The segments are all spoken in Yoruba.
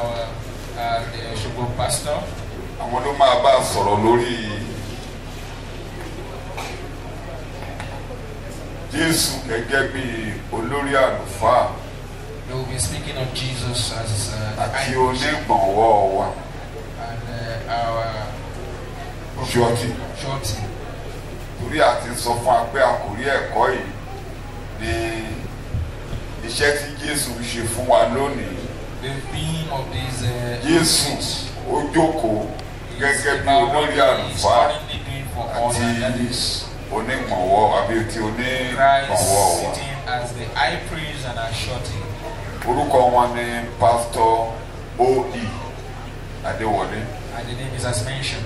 our the Osogbo pastor. Àwọn ló máa bá sọ̀rọ̀ lórí Jésù gẹ́gẹ́ bí olórí àlùfáà. They will be speaking of Jesus as àti onígbọ̀nwọ́ wa. And our Ṣọ́ọ̀tì. Torí àti sọ fún wa pé àkórí ẹ̀kọ́ yìí ni iṣẹ́ tí Jésù ṣe fún wa lónìí. The theme of this Jésù ó jókòó gẹ́gẹ́ bí olórí àlùfáà àti onígbọ̀nwọ́ àbí ti onígbọ̀nwọ́ wa. sitting as the high priest and our shorty. Orúkọ wọn ni Pastor O.E. Adéwọlé. And the name is as mentioned.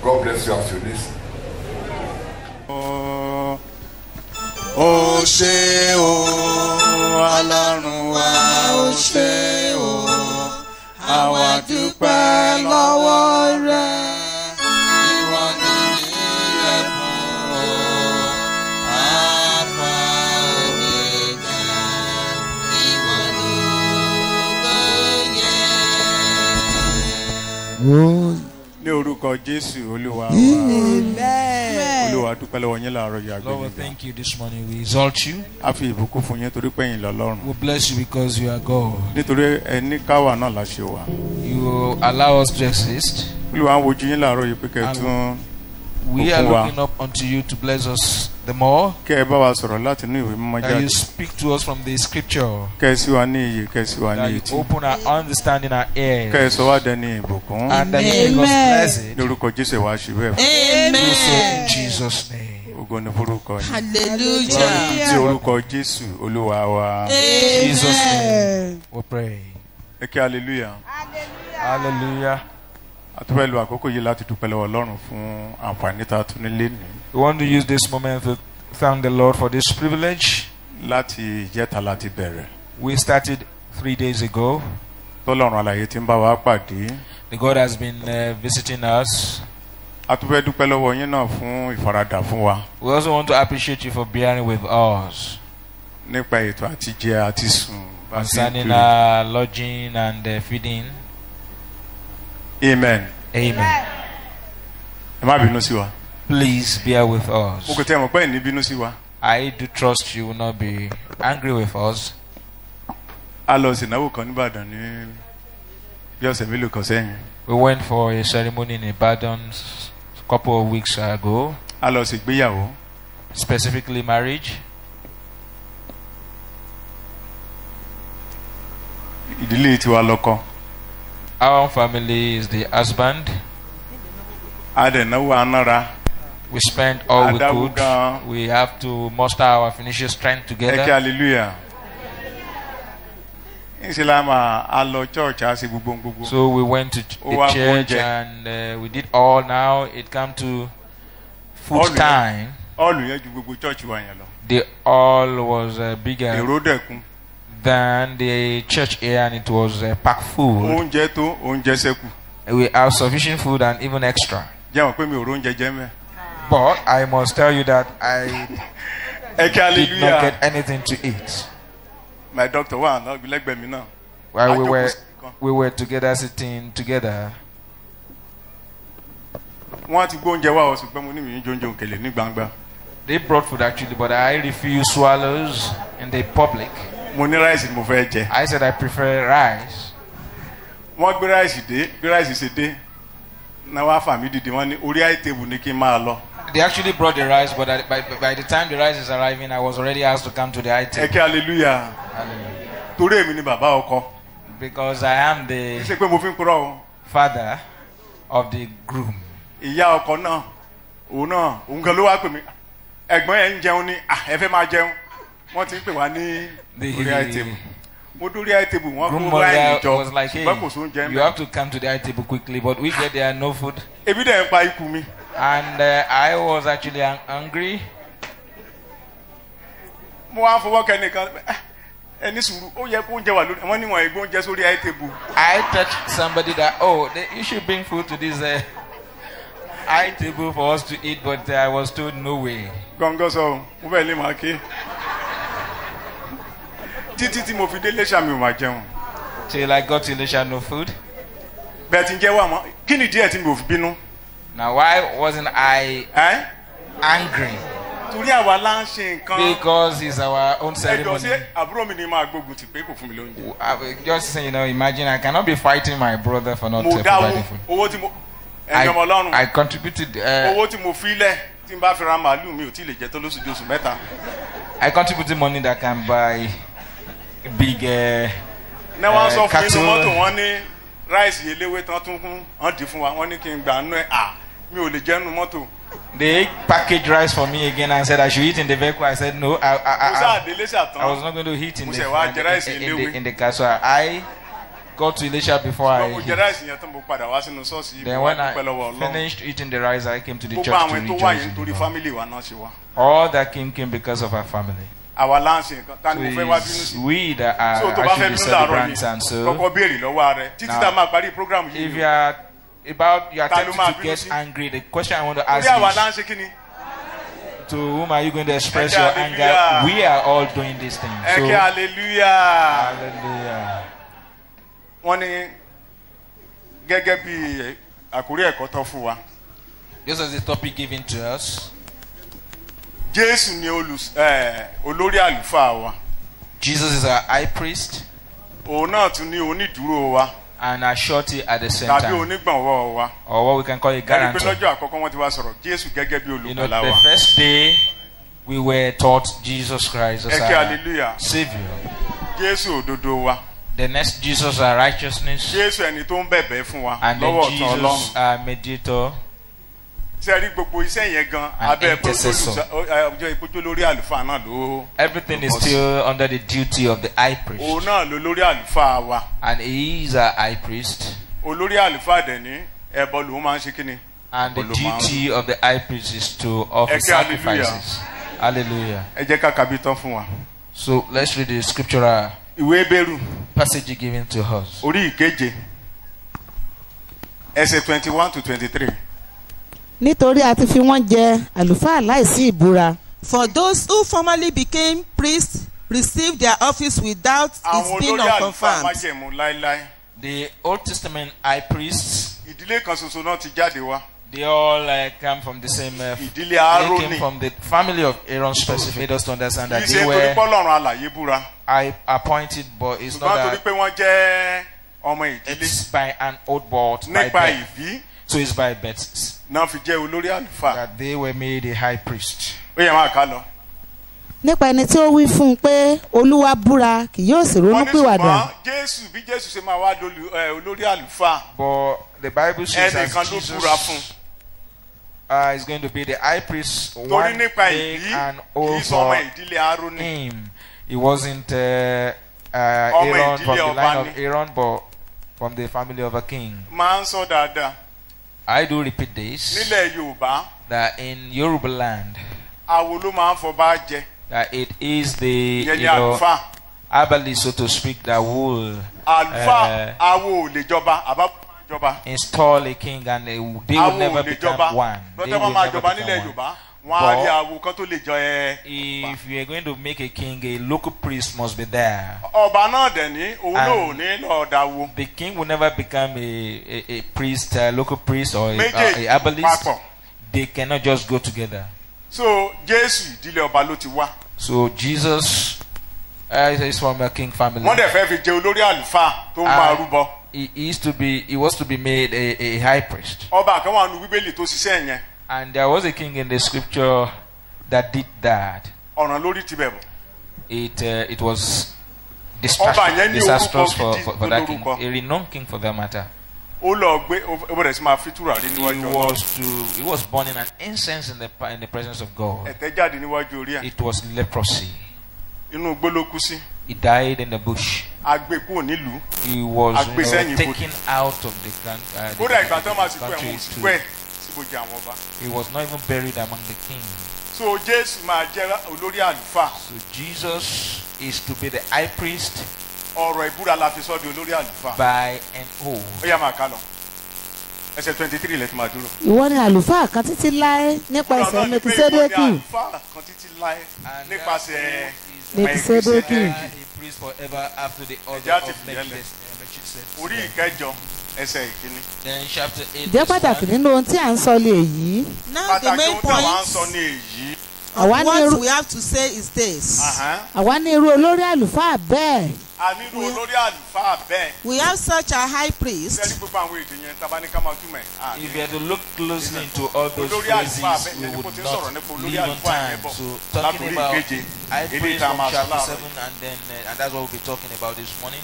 God bless you as you listen. Ó ṣé o, Ọlọ́run wa, ó ṣé o, àwa dúpẹ́ lọ́wọ́ rẹ. Ìwọ ni ìyẹ́ fún o, Alpha Omega, ìwọ ló yẹ. Ní orúkọ Jésù Olúwa wa. Olúwa dúpẹ́ lọ́wọ́ yín láàárọ̀ yìí. Lord, we thank you this morning. We exalt you. A fi ìbùkún fún yín torí pé ẹ̀yin lọ́lọ́run. We bless you because you are God. Nítorí ẹni káwà náà la ṣe wà. You allow us to exist. Olúwa ń wojú yín láàárọ̀ yìí pé kẹ́ tún we are looking up unto you to bless us the more. Kẹ́ ẹ bá wa sọ̀rọ̀ láti inú ìwé mímọ́ jáde. That you speak to us from the scripture. Kẹ́ ẹ sí wa ní iyè, kẹ́ ẹ sí wa ní etí. That you open our understanding, our ears. Kẹ́ ẹ sọ wá dẹni ìbùkún. And that you make us blessed. Ní orúkọ Jésù wá ṣe bẹ́ẹ̀. Amen. Do so in Jesus' name. Ògo ni forúkọ yín. Hallelujah. Ní orúkọ Jésù Olúwa wa. In Jesus' name we pray. Ẹ kí hallelujah. Hallelujah. A tún fẹ́ lo àkókò yìí láti dúpẹ́ lọ́wọ́ Ọlọ́run fún àǹfààní tá a tún nílé ní. We want to use this moment to thank the Lord for this privilege. Láti ìjẹta láti bẹ̀rẹ̀. We started 3 days ago. Tọ́lọ́run alààyè tí ń bá wa pàdé. The God has been visiting us. A tún fẹ́ dúpẹ́ lọ́wọ́ yín náà fún ìfaradà fún wa. We also want to appreciate you for bearing with us. Nípa ètò àti jẹ àti sùn. Concerning our lodging and feeding. Amen. Amen. Ẹ má bínú sí wa. Please bear with us. Mo kò tẹ́ ẹ mọ̀ pé ẹ̀ ní bínú sí wa. I do trust you will not be angry with us. A lọ sí ìnáwó kan ní Ìbàdàn ní bí ọ̀sẹ̀ mélòó kan sẹ́yìn. We went for a ceremony in Ibadan a couple of weeks ago. A lọ sí ìgbéyàwó. Specifically marriage. Ìdílé tiwa lọ́kọ. Our family is the husband. Adẹ̀náwó anára. We spent all we could. We have to muster our financial strength together. Ẹ kí hallelujah. So we went to the church and we did all. Now it come to food time. The all was bigger than the church here, and it was packed full. We have sufficient food and even extra. But I must tell you that I did not get anything to eat. My doctor was not like me now. While we were together, sitting together. They brought food actually, but I refuse swallows in the public. I said I prefer rice. They actually brought the rice, but by the time the rice is arriving, I was already asked to come to the high table. Hallelujah. Because I am the father of the groom. Groom mother was like, hey, you have to come to the high table quickly, but we get there, no food. And I was actually hungry. I touched somebody that, you should bring food to this high table for us to eat, but I was told no way. till I got to Elisha, no food. Now, why wasn't I angry? Because it's our own ceremony. Just say, imagine I cannot be fighting my brother for not providing food. I contributed. I contributed money that can buy big cattle. They packaged rice for me again and said I should eat in the vehicle. I said no, I was not going to eat in the car. So I got to Elisha before I eat. Then when I finished eating the rice, I came to the church to rejoice. All that came because of our family. So it's we that are actually celebrants, and so now, if you are tempted to get angry, the question I want to ask is, to whom are you going to express your anger? We are all doing these things. So, hallelujah. Hallelujah. This is the topic given to us. Jesus is our high priest and a shorty at the same time, or what we can call a guarantor. The first day we were taught Jesus Christ as our Savior. The next Jesus our righteousness, and then Jesus our mediator. Everything is still under the duty of the high priest, and he is a high priest. And the duty of the high priest is to offer sacrifices. Hallelujah. So let's read the scriptural passage given to us. Ẹsẹ̀ 21 to 23. Nítorí a ti fi wọ́n jẹ àlùfáà láìsí ìbúra. For those who formerly became priests received their office without its being confirmed. The Old Testament high priests, they all come from the same. They came from the family of Aaron specifically. Made us to understand that they were appointed, but it's not that. It's by an oath bought by birth. So it's by birth that they were made a high priest. Nípa ẹni tí ó wí fún un pé Olúwa búra kì yóò sì ronúpìwàdà. But the Bible says that Jesus is going to be the high priest one day and oath for him. He wasn't Aaron from the line of Aaron, but from the family of a king. I do repeat this, that in Yoruba land, that it is the Abali, so to speak, that will install a king, and they will never become one. They will never become one. But if you are going to make a king, a local priest must be there. And the king will never become a priest, a local priest, or a herbalist. They cannot just go together. So Jesus is from a king family. He was to be made a high priest. And there was a king in the scripture that did that. It was disastrous for that king, a renowned king for that matter. He was burning an incense in the presence of God. It was leprosy. He died in the bush. He was taken out of the country. He was not even buried among the kings. So Jesus is to be the high priest by an oath. Ìwọ ni àlùfáà kan títí láé nípasẹ̀ Mẹkiṣẹ́dẹ́kì. Mẹkiṣẹ́dẹ́kì. Orí ìkẹjọ ẹsẹ̀ ìkíní. Then chapter 8. Jẹ́ pàtàkì nínú ohun tí à ń sọ lé èyí. Now the main point of what we have to say is this. Àwa ní irú olórí àlùfáà bẹ́ẹ̀. We have such a high priest. If you had to look closely into all those phrases, we would not leave on time. So talking about high priest from chapter 7 and then and that's what we'll be talking about this morning.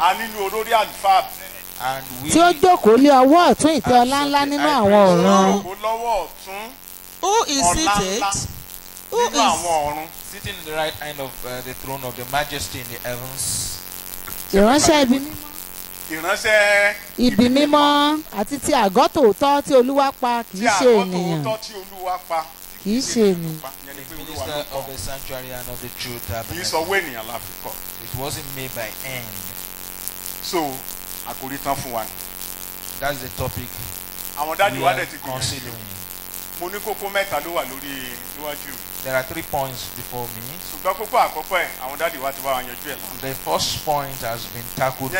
And we tí ó jókòó lé ọwọ́ ọ̀tún ìtẹ́ ọlá ńlá nínú àwọn ọ̀run. Who is seated? Who is sitting in the right hand of the throne of the majesty in the heavens? Ìránṣẹ́ ibi mímọ́ àti ti àgọ́ tòótọ́ tí Olúwa pa kì í ṣe ènìyàn. Kì í ṣe ènìyàn. The minister of the sanctuary and of the true tabernacle. It wasn't made by hand. So, àkòrí tán fún wa ni. That's the topic we are considering. Mo ní kókó mẹ́ta ló wà lórí níwájú. There are 3 points before me. Ṣùgbọ́n kókó àkọ́kọ́ ẹ̀ àwọn dáàdì wa ti bá wa yanjú ẹ̀. The first point has been tackled by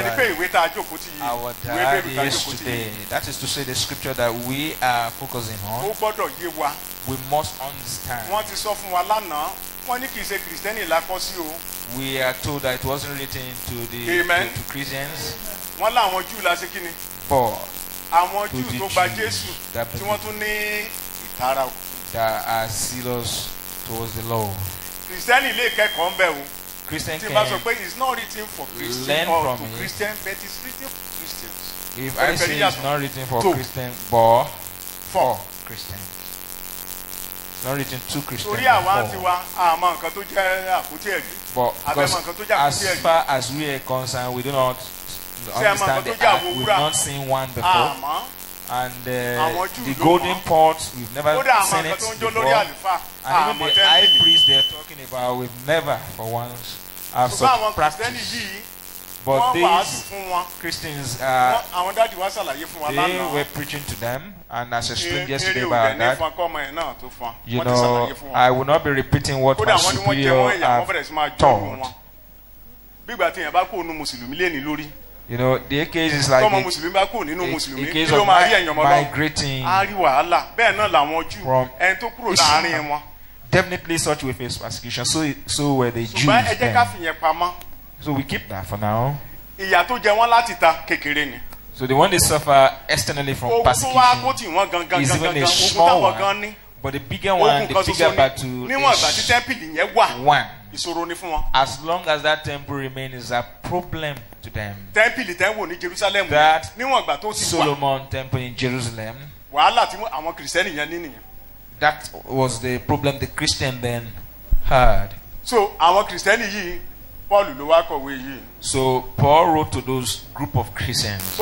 our dad yesterday. That is to say the scripture that we are focusing on. Ó gbọ́dọ̀ yé wa. We must understand. Wọ́n ti sọ fún wa lánàá, wọ́n ní kì í ṣe Kìrìsìtẹ́nì lákọ́ sí o. We are told that it wasn't written to Christians. Wọ́n láwọn Júù la ṣe kí ni? But àwọn Júù tó gba Jésù tí wọ́n tún ní ìtara o. That are zealous towards the Lord. Kìrìsìtẹ́nì lè kẹ́kọ̀ọ́ ń bẹ̀ o. Christian can learn from it. It's not written for Christians, but it's written for Christians. If I say it's not written for Christians, but for Christians. It's not written to Christians. But as far as we are concerned, we do not understand the act. We've not seen one before. And the golden pot, we've never seen it before. And even the high priest they're talking about, we've never for once have such practice. But these Christians, they were preaching to them, and as I explained yesterday about that, you know, I will not be repeating what my superior have taught. You know, the case is like a case of migrating from Islam. Definitely such we face persecution. So were the Jews then. So we keep that for now. So the one they suffer externally from persecution is even a small one. But the bigger one, the bigger battle is one. As long as that temple remains, is a problem to them. That Solomon temple in Jerusalem, that was the problem the Christian then had. So our Christian So Paul wrote to those group of Christians.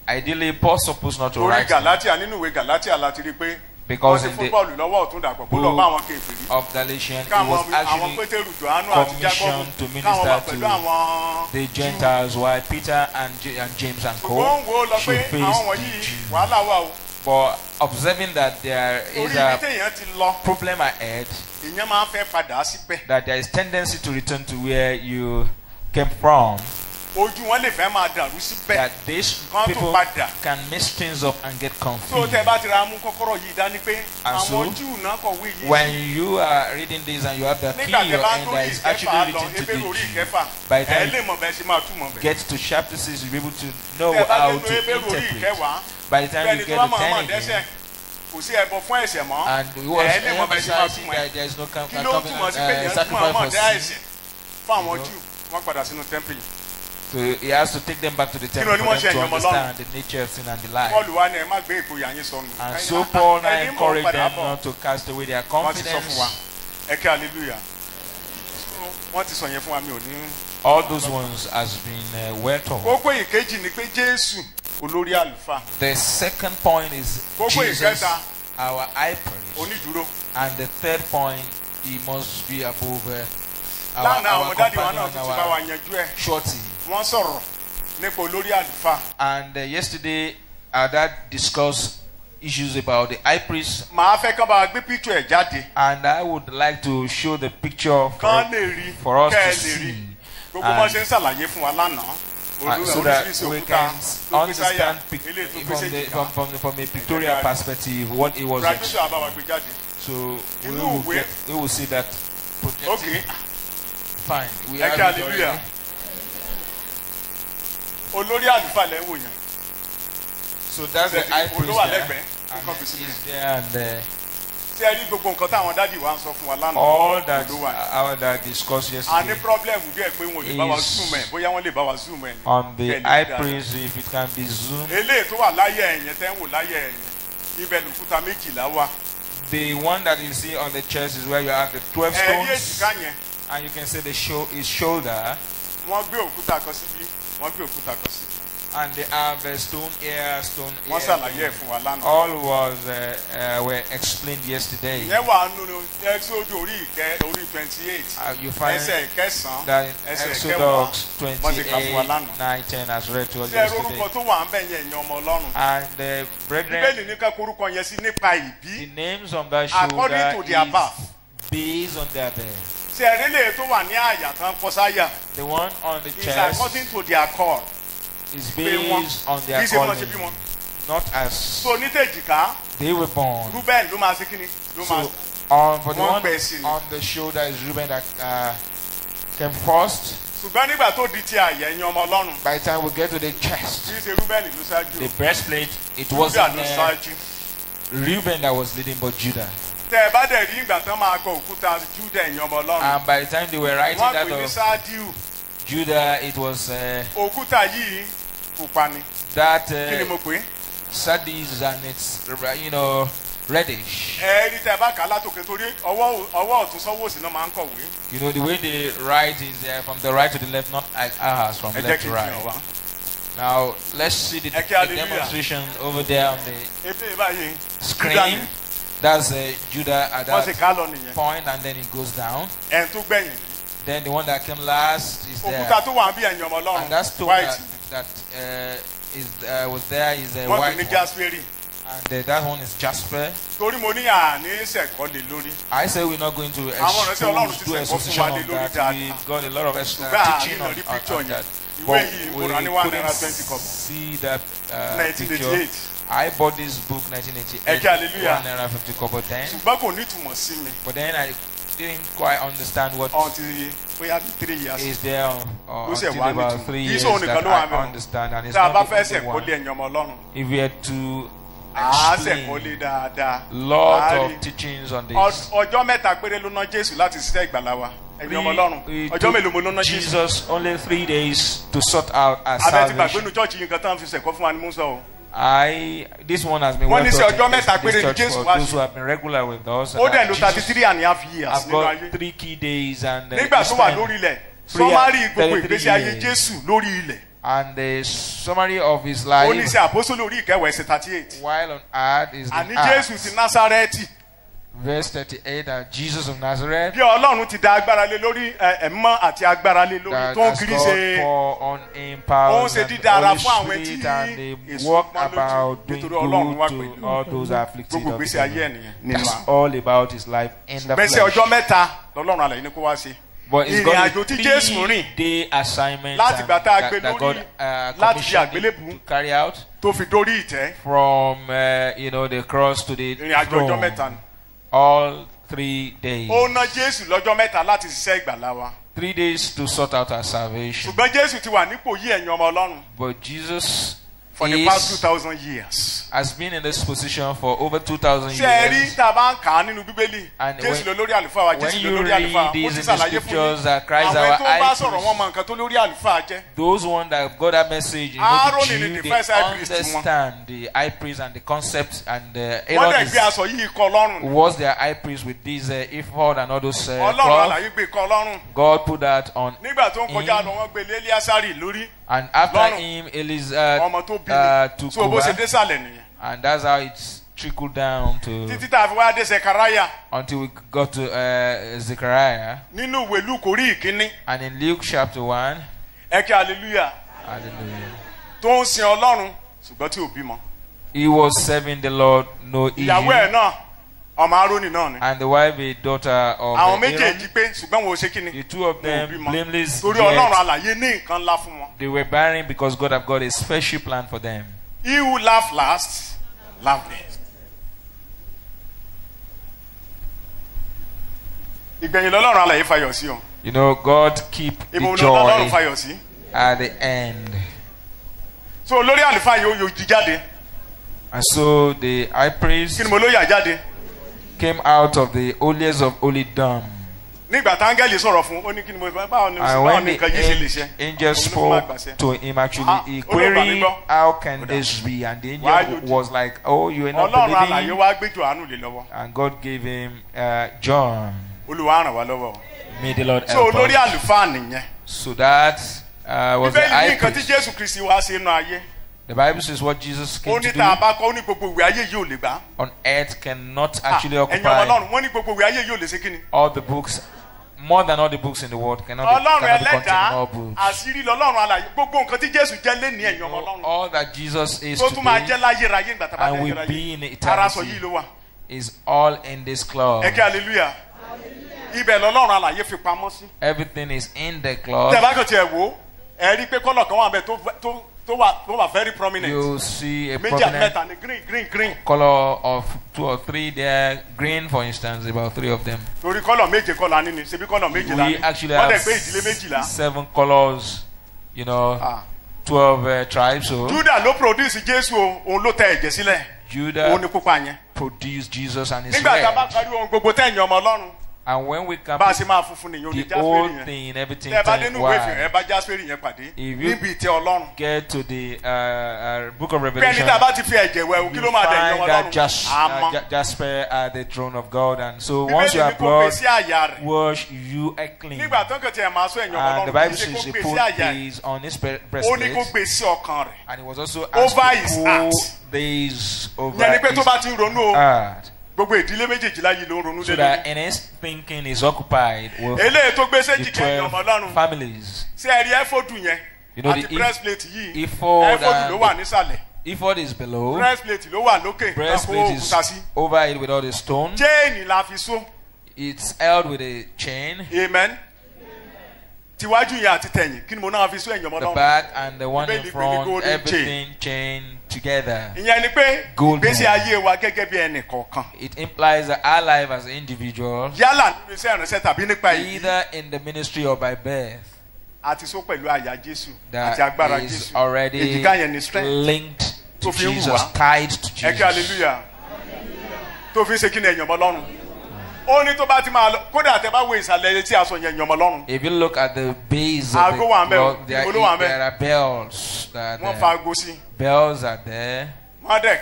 Ideally, Paul supposed not to write because in the book of Galatians, he was actually commissioned to minister to the Gentiles, while Peter and James and Co. should face the Jews. But observing that there is a problem ahead, that there is tendency to return to where you came from, that these people can mess things up and get confused. And so, when you are reading this and you have the key and that is actually written to the Jew, by the time you get to chapter 6, you'll be able to know how to interpret. By the time you get to 10 again, and we was emphasizing that there is no sacrifice for sin. So he has to take them back to the temple for them to understand the nature of sin and the life. And so Paul now encouraged them not to cast away their confidence. All those ones has been well told. The second point is Jesus, our high priest. And the third point, he must be above our companion, our shorty. And yesterday, our dad discussed issues about the high priest. And I would like to show the picture for us to see. So that we can understand from a pictorial perspective what it was. So we will see that. Okay. Fine. We have hallelujah. So that's the high priest there. And he's there and there. All that our dad discussed yesterday is on the high priest, if it can be zoomed. The one that you see on the chest is where you have the 12 stones, and you can see the shoulder. And they have stone ear. All were explained yesterday. You find that in Exodus 28:9-10 as read to us yesterday. And the brethren, the names of that shoulder is based on their bed. The one on the chest according to their cord. Is based on their calling, not as they were born. So, for the one on the shoulder is Reuben that came first. By the time we get to the chest, the breastplate, it wasn't Reuben that was leading, but Judah. And by the time they were writing that of Judah, it was that Sardis and it's reddish. The way they write is from the right to the left, not like ours from left to right. Now let's see the demonstration over there on the screen. That's Judah at that point, and then it goes down. Then the one that came last is there. And that stone that was there is a white one. And that one is jasper. I say we're not going to do exposition on that. We got a lot of teaching on that. But we couldn't see that picture. I bought this book 1988, $150 then. But then I didn't quite understand what is there until about 3 years that I understand, and it's not the one. If we had to explain lot of teachings on this, Jesus only 3 days to sort out our salvation. This one has been well taught in this church for those who have been regular with us. I've got 3 key days and and the summary of his life while on earth is in Acts. Verse 38, that Jesus of Nazareth, that has God pour on him powers and the Holy Spirit, and they walk about doing good to all those afflicted of sin. That's all about his life in the flesh. But it's got a 3-day assignment that God commissioned him to carry out from the cross to the throne. All 3 days. 3 days to sort out our salvation. But Jesus for the past 2,000 years has been in this position for over 2,000 years. And when you read these in the scriptures that Christ our high priest, those ones that got that message, the Jew, they understand the high priest and the concept, and Aaron was their high priest with this ephod and all those cloth. God put that on him. And after him, Elizabeth took over. And that's how it's trickled down to until we got to Zechariah. And in Luke chapter 1, hallelujah. He was serving the Lord, no issue. ọmọ Aaroni náà ni. And the wife a daughter of àwọn Aaron. méjèèjì pé ṣùgbọ́n wo ṣe kí ni. The two of them blameless torí Ọlọ́run alààyè ní nǹkan ńlá fún wọn. They were barren because God have got a special plan for them. He who laugh last, laugh best. ìgbẹ̀yìn lọ́lọ́run alààyè fayọ̀ sí o. You know, God keep the joy at the end. So olórí àlùfáà yóò jí jáde. And so the high priest kí ni mo ló yà jáde. came out of the holiest of holydom. nígbà tí áńgẹ́lì sọ̀rọ̀ fún ó ní kí ni mo báwo ni nǹkan yìí ṣe lè ṣe. Angel spoke to him actually. He queried, how can this be? And the angel was like, oh, you are not Ọlọ́run alààyè wá gbé Jòhánù lé lọ́wọ́. And God gave him John. Olúwa ràn wá lọ́wọ́. May the Lord help us. So olórí àlùfáà nìyẹn. So that was the high priest. Bíbélì ní nǹkan tí Jésù Kristi wá ṣe nínú ayé. The Bible says what Jesus came to do on earth cannot actually occupy all the books. More than all the books in the world cannot be contained in all books. All that Jesus is today and will be in eternity is all in this cloth. Everything is in the cloth. Very prominent. You see a prominent green color of 2 or 3 there. Green, for instance, about 3 of them. We actually have 7 colors, you know, 12 tribes. So Judah produced Jesus and his red. And when we come, the whole thing, everything turned white. If you get to the book of Revelation, you find that Jasper at the throne of God. And so once you are blood, wash you are clean. And the Bible says he put these on his breastplate. And he was also asked to put these over his heart. So that in his thinking is occupied with the 12 families. You know, the ephod is below, breastplate is over it with all the stones. It's held with a chain. Amen. The back and the one in front, everything chained together. Golden. It implies that our life as individuals, either in the ministry or by birth, that is already linked to Jesus, tied to Jesus. Hallelujah. If you look at the base of the clock, there are bells. Bells are there. And they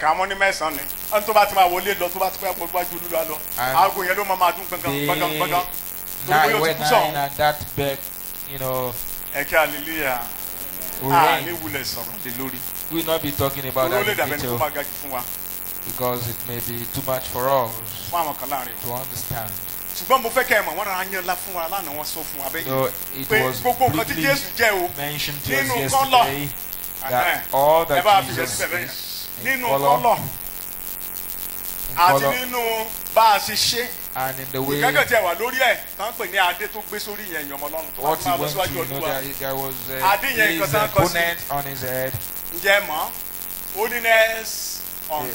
nine and that bell, you know. We will not be talking about that in detail because it may be too much for us to understand. So it was briefly mentioned to us yesterday that all that Jesus is in color, and in the way what he went to, there was a bonnet on his head.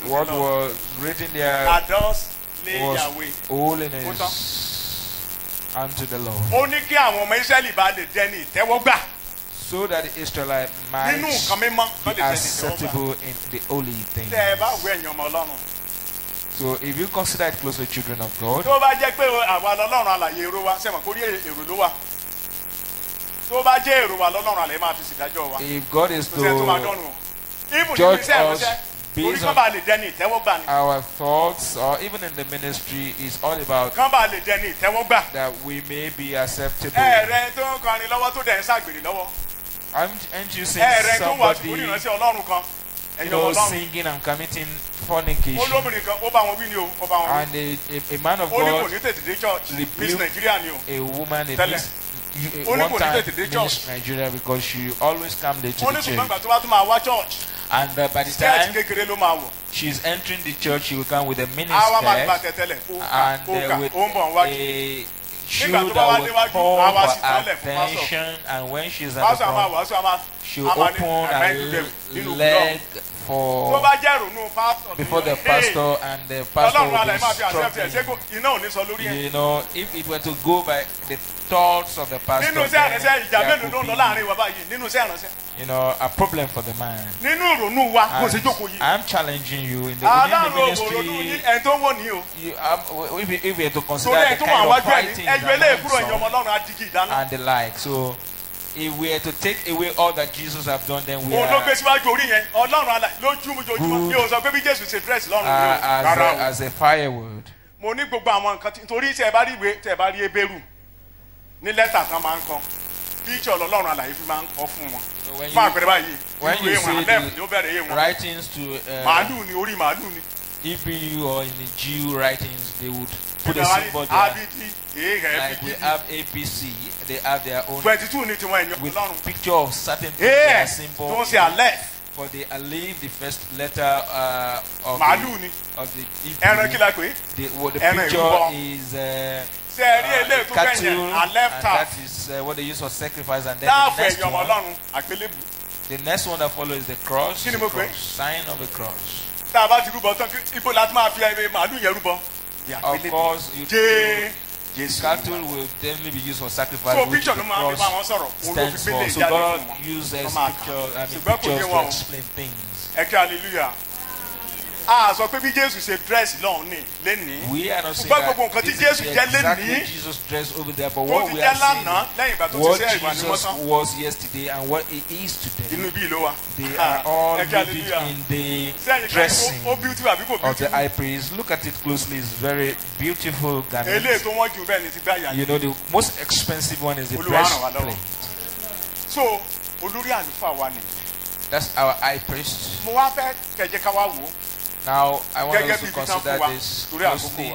What was written there was holiness unto the Lord. So that the Israelites might be acceptable in the holy things. So if you consider it closely, children of God, if God is to judge us based on our thoughts, or even in the ministry, is all about that we may be acceptable. Aren't you seeing somebody, you know, singing and committing fornication? And a man of God rebuked a woman one time in Nigeria because she always comes late to the church. And by the time she's entering the church, she will come with a mini skirt and with a shoe that will call for attention. And when she's at the front, she'll open her leg for before the pastor, and the pastor will be instructing. You know, if it were to go by the thoughts of the pastor, you know, a problem for the man. I'm challenging you in the ministry. If we are to consider the kind of writing and the like, so if we are to take away all that Jesus have done, then we are as a firewood. When you see the writings to EBU or in the Jew writings, they would put a symbol there. Like we have ABC, they have their own with picture of certain people, symbol. For they leave the first letter of the EBU. The picture is cattle, and that is what they use for sacrifice. And then the next one that follows is the cross, sign of the cross. Of course, cattle will definitely be used for sacrifice, which the cross stands for. So God uses pictures to explain things. Hallelujah. We are not saying that this is exactly Jesus dressed over there, but what we are saying what Jesus was yesterday and what he is today. They are all rooted in the dressing of the high priest. Look at it closely; it's very beautiful garment. You know, the most expensive one is the breastplate. So, that's our high priest. Now, I want us to consider this closely.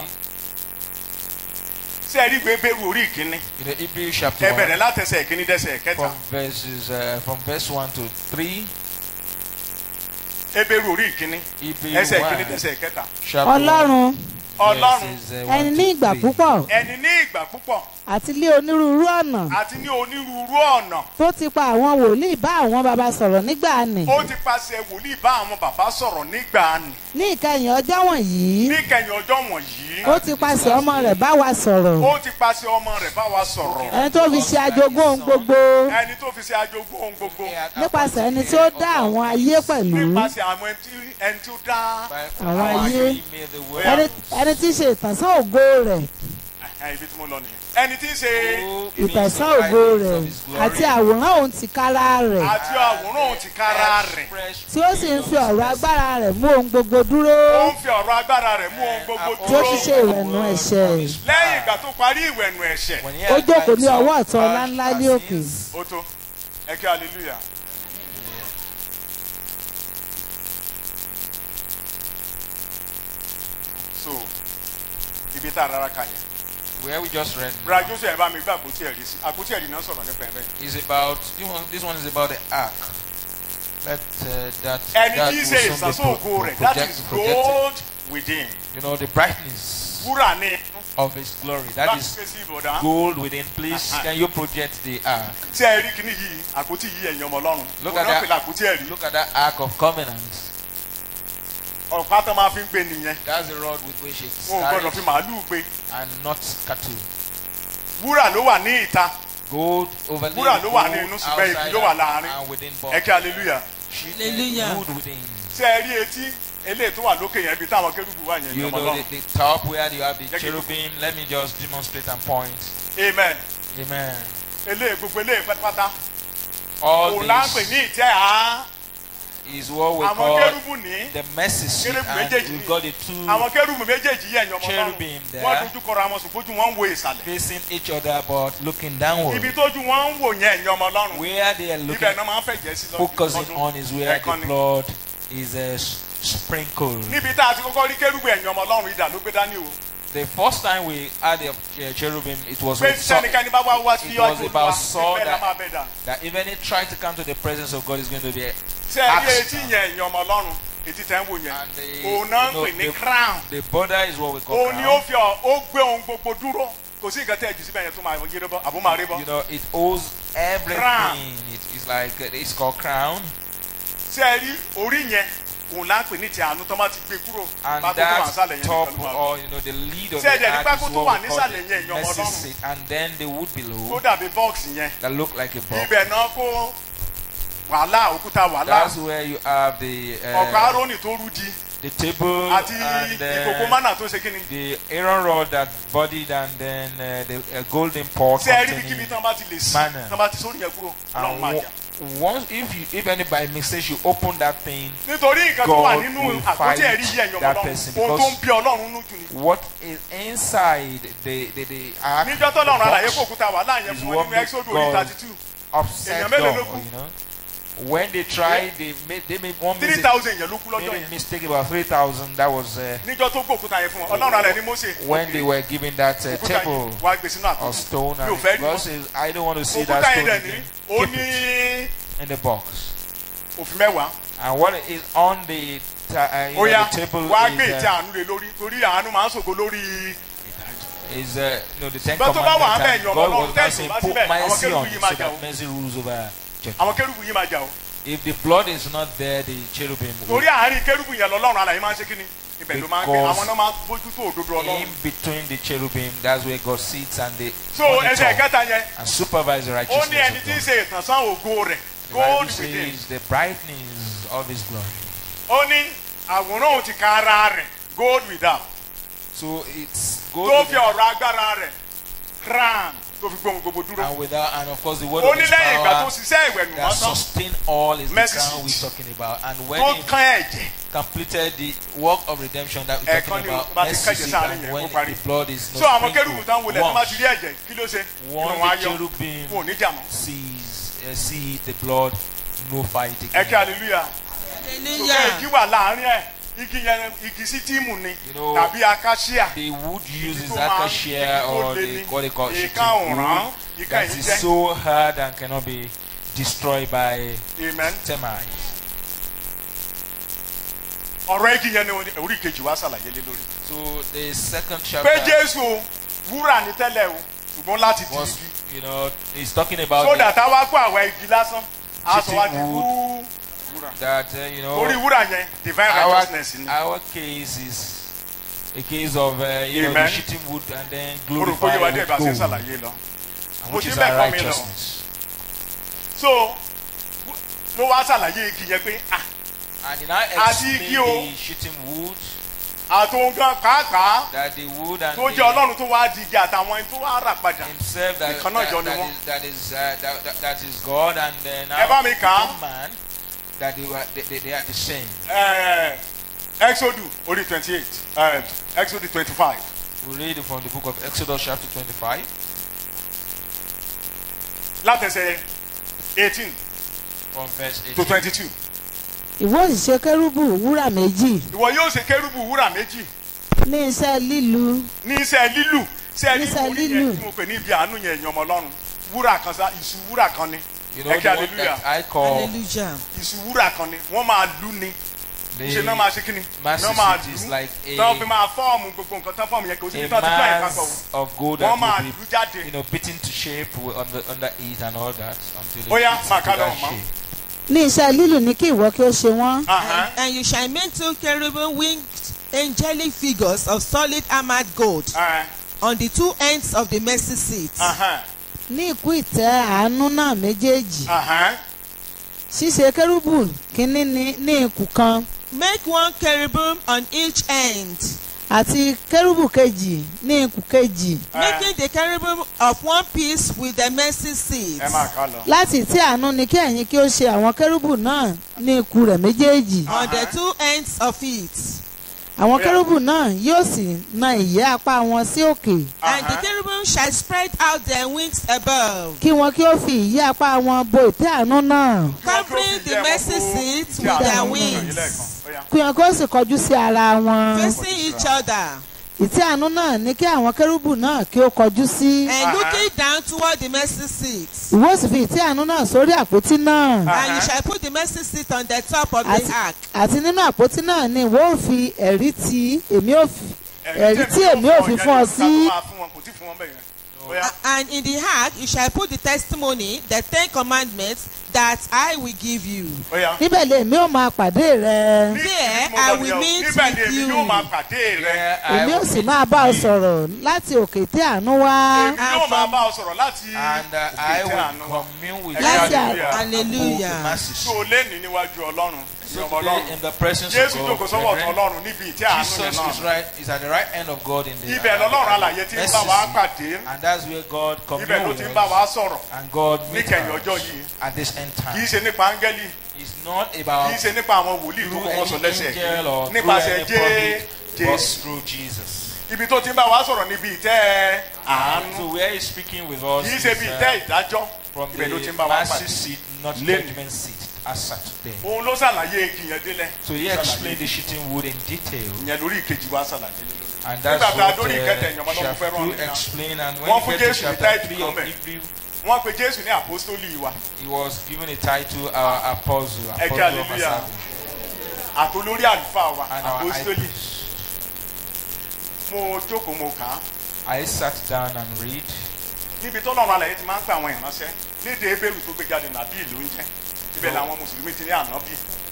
In the Hebrews chapter 1, from verse 1 to 3. Hebrews 1, chapter 1. Ẹni ní ìgbà púpọ̀ àti ní onírúurú ọ̀nà tó ti pa àwọn wòlíì bá àwọn baba sọ̀rọ̀ nígbà nì. Ní ìkẹyìn ọjọ́ wọ̀nyí ó ti pàṣẹ ọmọ rẹ̀ bá wa sọ̀rọ̀. Ẹni tó fi ṣe ajogún ohun gbogbo nípasẹ̀ ẹni tí ó dá àwọn ayé pẹ̀lú àwọn ayé ẹni tí ṣe ìtànsán ògo rẹ̀ ìtànsán ògo rẹ̀ àti àwòrán òun tìkára rẹ̀ tí ó sì ń fi ọ̀rọ̀ agbára rẹ̀ mú ohun gbogbo dúró tí ó fi ṣe ìwẹ̀nù ẹ̀ṣẹ̀. Ó jókòó ní ọwọ́ ọ̀tún ọlá ńlá ní òkè. Where we just read is about this one is about the ark. That was projected within. You know, the brightness of his glory. That is gold within. Please, can you project the ark? Look at that ark of covenant. That's the rod with which it's carried and not cattle. Gold over there, gold outside and within both. Hallelujah. Gold within. You know the top where you have the cherubim. Let me just demonstrate and point. Amen. Amen. All this is what we call the mercy seat, and we've got the two cherubim there facing each other but looking downward. Where they are looking, focusing on is where the blood is sprinkled. The first time we had the cherubim, it was with Saul. It was about Saul that even he tried to come to the presence of God is going to be asked. The border is what we call crown. You know, it owes everything. It's like, it's called crown. And that top, or you know, the lead of the ark is what we call the mercy seat, and then the wood below that look like a box. That's where you have the table and the Aaron rod that bodied, and then the golden pot containing manna. Once, if any by mistake you open that thing, God will fight that person, because what is inside the ark, the box, is what makes God upset God, you know. When they tried, they made one mistake about 3,000. That was when they were given that table or stone. And God says, I don't want to see that stone again. Keep it in the box. And what is on the table is the Ten Commandments. God was not saying put mercy on it, so that mercy rules over. If the blood is not there, the cherubim will. Because in between the cherubim, that's where God sits and they monitor and supervise the righteousness of God. The Bible says the brightness of His glory. So it's gold without. And without, and of course the word of His power that sustain all is the crown we're talking about. And when He completed the work of redemption that we're talking about, mercy, and when the blood is not once the cherubim see the blood, no fight again. Hallelujah. You know, the wood uses acacia, or what they call shittim wood, that is so hard and cannot be destroyed by termites. So the second chapter was, you know, he's talking about shittim wood. That you know, our case is a case of you know, the shittim wood and then glorified with gold, which is our righteousness. So, and in our explain the shittim wood, that the wood and himself that is God, and then man. That they are the same. Exodus 28. Exodus 25. We read from the book of Exodus chapter 25. Let's say 18. From verse 18 to 22. Ìwọ sì ṣe kérúbù wúrà méjì. Ìwọ yóò ṣe kérúbù wúrà méjì. Ní iṣẹ́ lílu. Ní iṣẹ́ lílu. Iṣẹ́ lílu tí mo pè ní ibi àánú yẹn èèyàn ọmọ Ọlọ́run. Wúrà kan sá, ìṣù wúrà kan ni. You know, the one that I call ìṣúwúrà kan ni wọ́n máa lù ní ṣe náà máa ṣe kí ni náà máa lù náà fi máa fọ́ọ̀mù gbogbo nǹkan tán fọ́ọ̀mù yẹn kò sí ní tán ti fún àyíká kan wọ́n máa lù jáde. You know, beaten to shape under it and all that until it gets to that shape. Ní iṣẹ́ lílù ní kí ìwọ kí ó ṣe wọ́n. And you shall make 2 cherubim winged angelic figures of solid armored gold on the 2 ends of the mercy seat. Ní ìkú ìtẹ́ àánú náà méjèèjì. Ṣíṣe kérúbù kínní ní ìkù kan. Make 1 cherubim on each end. Àti kérúbù kejì ní ìkù kejì. Making the cherubim of one piece with the mercy seat. Láti tí àánú ni kí ẹ̀yin kí ó ṣe àwọn kérúbù náà ní ìkù rẹ̀ méjèèjì. On the 2 ends of it. Àwọn kérúbù náà yóò sì na ìyẹ́ apá wọn sí òkè. And the cherubim shall spread out their wings above. Kí wọn kí ó fi ìyẹ́ apá wọn bo ìtẹ́ àánú náà. Covering the mercy seat with their wings. Kí wọn kí ó sì kọjú sí ara wọn. Facing each other. ìtẹ́ àánú náà ní kí àwọn kérúbù náà kí ó kọjú sí. And looking down toward the mercy seat. ìwọ sì fi ìtẹ́ àánú náà sórí àpótí náà. And you shall put the mercy seat on the top of the ark. àti nínú àpótí náà ni ìwọ ò fi ẹ̀rí tí èmi ò fi fún ọ sí. And in the ark you shall put the testimony, the 10 commandments that I will give you. níbẹ̀ lèmi ò máa pàdé rẹ. There I will meet with you. èmi ò sì máa bá ọ sọ̀rọ̀ láti òkè tí àánú wá. èmi yóò máa bá ọ sọ̀rọ̀ láti and I will commune with you. Hallelujah. so lẹ́ni níwájú Ọlọ́run. So today in the presence of God, Jesus is at the right hand of God in the and that's where God communes with us and God meets us at this end time. It's not about through any angel or through any prophet, but through Jesus. So where he's speaking with us is from the mercy seat, not judgment seat. As such there. So he explained the shitting wood in detail. And that's what chapter 2 explained. And when you get to chapter 3 of Hebrew, he was given a title, Apostle of Asabu. And our I sat down and read.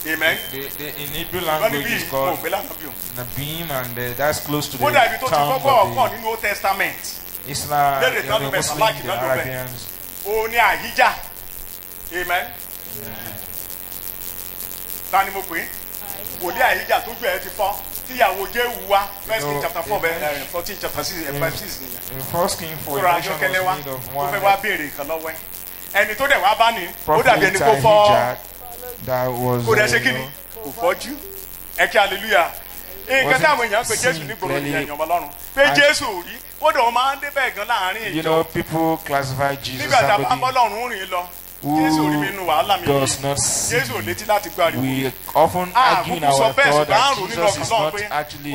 Amen. In Hebrew language is called Nabim, and that's close to the town of the Old Testament. Islam, the Muslims, the Arabians. Amen. Tani mo pe wòlíì Àhíjà tójú ẹ ti fọ́ tíyàwó Jéhù wá First King chapter 4 14 chapter 6 verse 6 nìyẹn. First King 4 nation was made of one. Tó fẹ́ wá béèrè kan lọ́wọ́ ẹ̀. Ẹni tó dẹ̀ wá bá ní ó dàbí ẹni kó fọ́ kó dẹ̀ ṣe kí ni kò fọ́jú ẹ kí hallelujah. Nǹkan táwọn èèyàn pé Jésù ní gbòòrò ní ẹ̀yàn Ọlọ́run pé Jésù ò rí ó dẹ̀ wọ́n máa ń débẹ̀ gan láàrin ìjọ. You know, people classify Jesus nígbà tá a bá bọ́lọ́run rìn lọ Jésù ò rí mi nínú wàhálà mi does not see. Jésù ò létí láti gbọ́ ariwo. We often argue in our thought that Jesus is not actually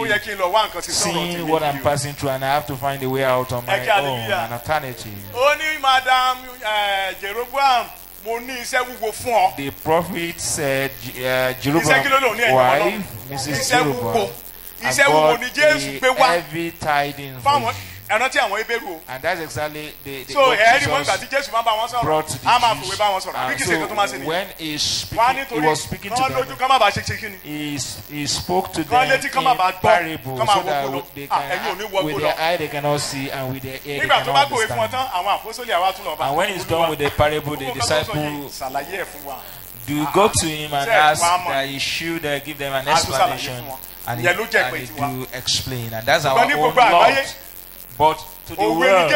seeing what I'm passing through and I have to find a way out on my own, an alternative. Ó ní Madam Jeroboam, mo ní iṣẹ́ wúwo fún ọ. The prophet said, Jeroboam's wife, Mrs. Jeroboam, iṣẹ́ wúwo ni Jésù gbé wá. Heavy tidings for you. Ẹran tí àwọn ebéèrú o. And that's exactly the so ẹni wọn gbà tí Jésù máa bá wọn sọ̀rọ̀ a máa fòwe bá wọn sọ̀rọ̀ bí kì í ṣe kan tó máa ṣe nìyẹn. When he was speaking to them, lójú kán má bàa ṣe kí ni. he spoke to them in parable so that they can, with their eye they cannot see and with their ear they cannot understand. nígbà tó bá kòwé fún ọ tán àwọn àpòsólì àwa tún lọ bá. And when he's done with the parable, the disciple do go to him and ask that he should give them an explanation, and he do explain, and that's our own Lord. But to the world,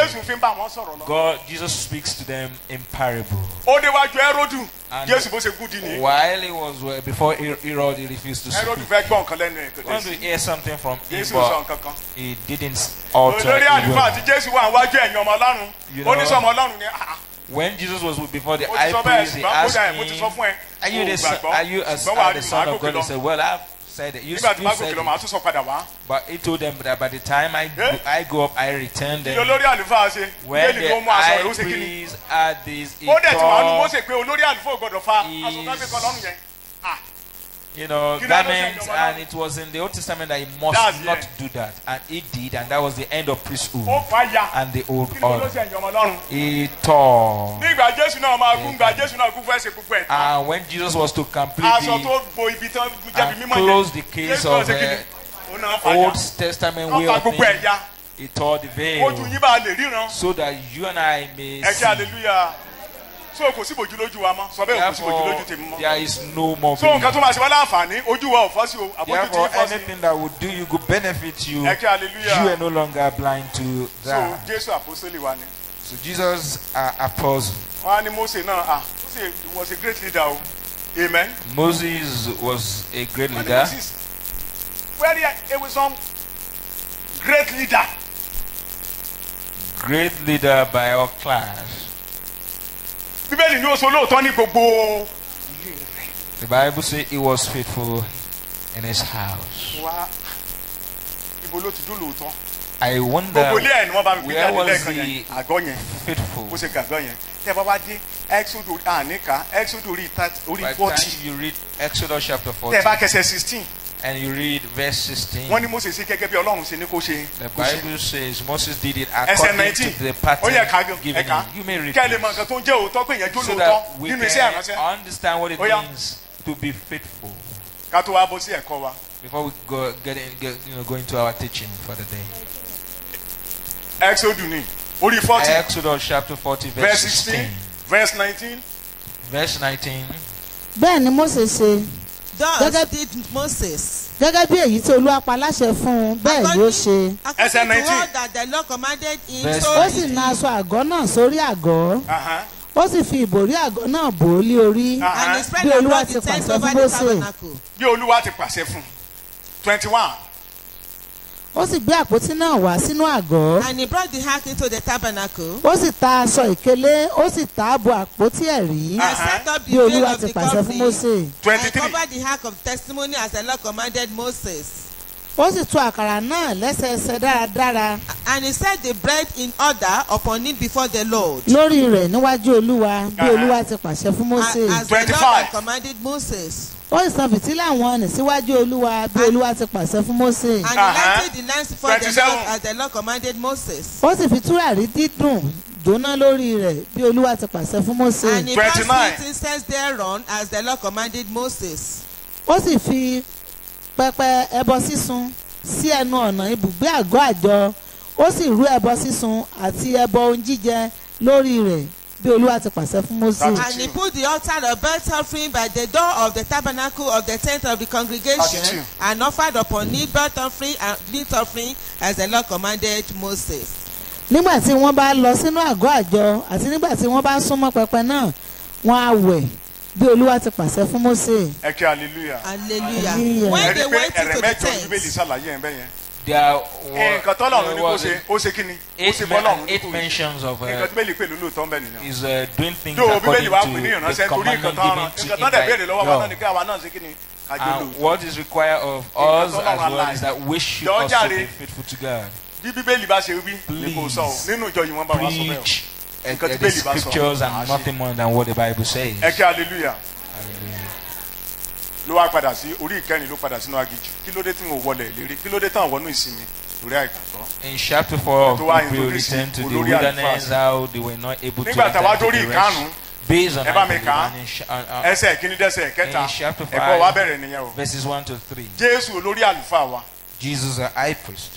God, Jesus speaks to them in parable. And while he was before Herod, he refused to speak. He wanted to hear something from him, but he didn't utter a word. You know, when Jesus was before the high priest, he asked him, are you the son of God? He said, well, I've said it. You said it. But he told them that by the time I go up, I return them. When the high priest had this, he garments, and it was in the Old Testament that he must not do that, and he did, and that was the end of priesthood and the old order. He tore. And when Jesus was to complete and close the case of the Old Testament way of things, he tore the veil so that you and I may see. So therefore, there is no more. So therefore, anything that would do you good benefit you, you are no longer blind to that. So Jesus apostle. Moses was a great leader. Amen. Moses was a great leader. Where it was some great leader. Great leader by our class. The Bible says he was faithful in his house. I wonder where was the faithful. By the time you read Exodus chapter 40 and you read verse 16, the Bible says Moses did it according to the pattern given him. You may read it so that we can understand what it means to be faithful. Before we go into our teaching for the day. Exodus chapter 40 verse 16. Verse 19. Verse 19. Bẹ́ẹ̀ ni Moses ṣe. Thus did Moses. Gẹ́gẹ́ bí èyí tí Olúwa pa láṣẹ fún un bẹ́ẹ̀ ni ó ṣe. Ẹsẹ̀ 19. That the Lord commanded him. Ó sì na aṣọ àgọ́ náà sórí àgọ́. Ó sì fi ìbòrí àgọ́ náà bò ó lé orí. Bí Olúwa ti pàṣẹ fún Mósè. Bí Olúwa ti pàṣẹ fún. 21. Ó sì gbé àpótí náà wá sínú àgọ́. And he brought the ark into the tabernacle. Ó sì ta aṣọ ìkélé, ó sì ta bo àpótí ẹ̀rí. Bí Olúwa ti pàṣẹ fún Mósè. 23. And covered the ark of testimony as the Lord commanded Moses. Ó sì tú àkàrà náà lẹ́sẹẹsẹ dáradára. And he set the bread in order upon it before the Lord. Lórí rẹ̀ níwájú Olúwa bí Olúwa ti pàṣẹ fún Mósè. As the Lord had commanded Moses. Ó sì tan fìtílà wọn nì síwájú Olúwa bí Olúwa ti pàṣẹ fún Mósè. And he lighted the lamps before the Lord as the Lord commanded Moses. Ó sì fi tùràrí dídùn jóná lórí rẹ̀ bí Olúwa ti pàṣẹ fún Mósè. And he placed incense thereon as the Lord commanded Moses. Ó sì fi pẹpẹ ẹbọ sísun sí ẹnu ọ̀nà ibùgbé àgọ́ àjọ. Ó sì rú ẹbọ sísun àti ẹbọ ohun jíjẹ lórí rẹ̀ bí Olúwa ti pàṣẹ fún Mósè. And he put the altar of burnt offering by the door of the tabernacle of the tent of the congregation and offered upon it burnt offering and meat offering as the Lord commanded Moses. Nígbà tí wọ́n bá lọ sínú àgọ́ àjọ àti nígbà tí wọ́n bá súnmọ́ pẹpẹ náà, wọ́n á wẹ̀ bí Olúwa ti pàṣẹ fún Mósè. Ẹ kí hallelujah. Hallelujah. When they went into the tent. There were 8 mentions of is doing things according to the commandment given to him. And what is required of us as well is that we should also be faithful to God. Please preach the scriptures and nothing more than what the Bible says. Hallelujah. Ló wá padà sí orí ìkẹrin ló padà sínú aginjù kí ló dé tí mo wọlé ìlérí kí ló dé tán wọnú ìsinmi lórí àìgbàgbọ́. In chapter 4 of Hebrews returned to the wilderness how they were not able to enter the rest based on ẹsẹ̀ ìkíní dẹ́sẹ̀ kẹta in chapter 5 ẹ̀kọ́ wa bẹ̀rẹ̀ nìyẹn o. verses 1 to 3. Jésù olórí àlùfáà wa. Jesus the high priest.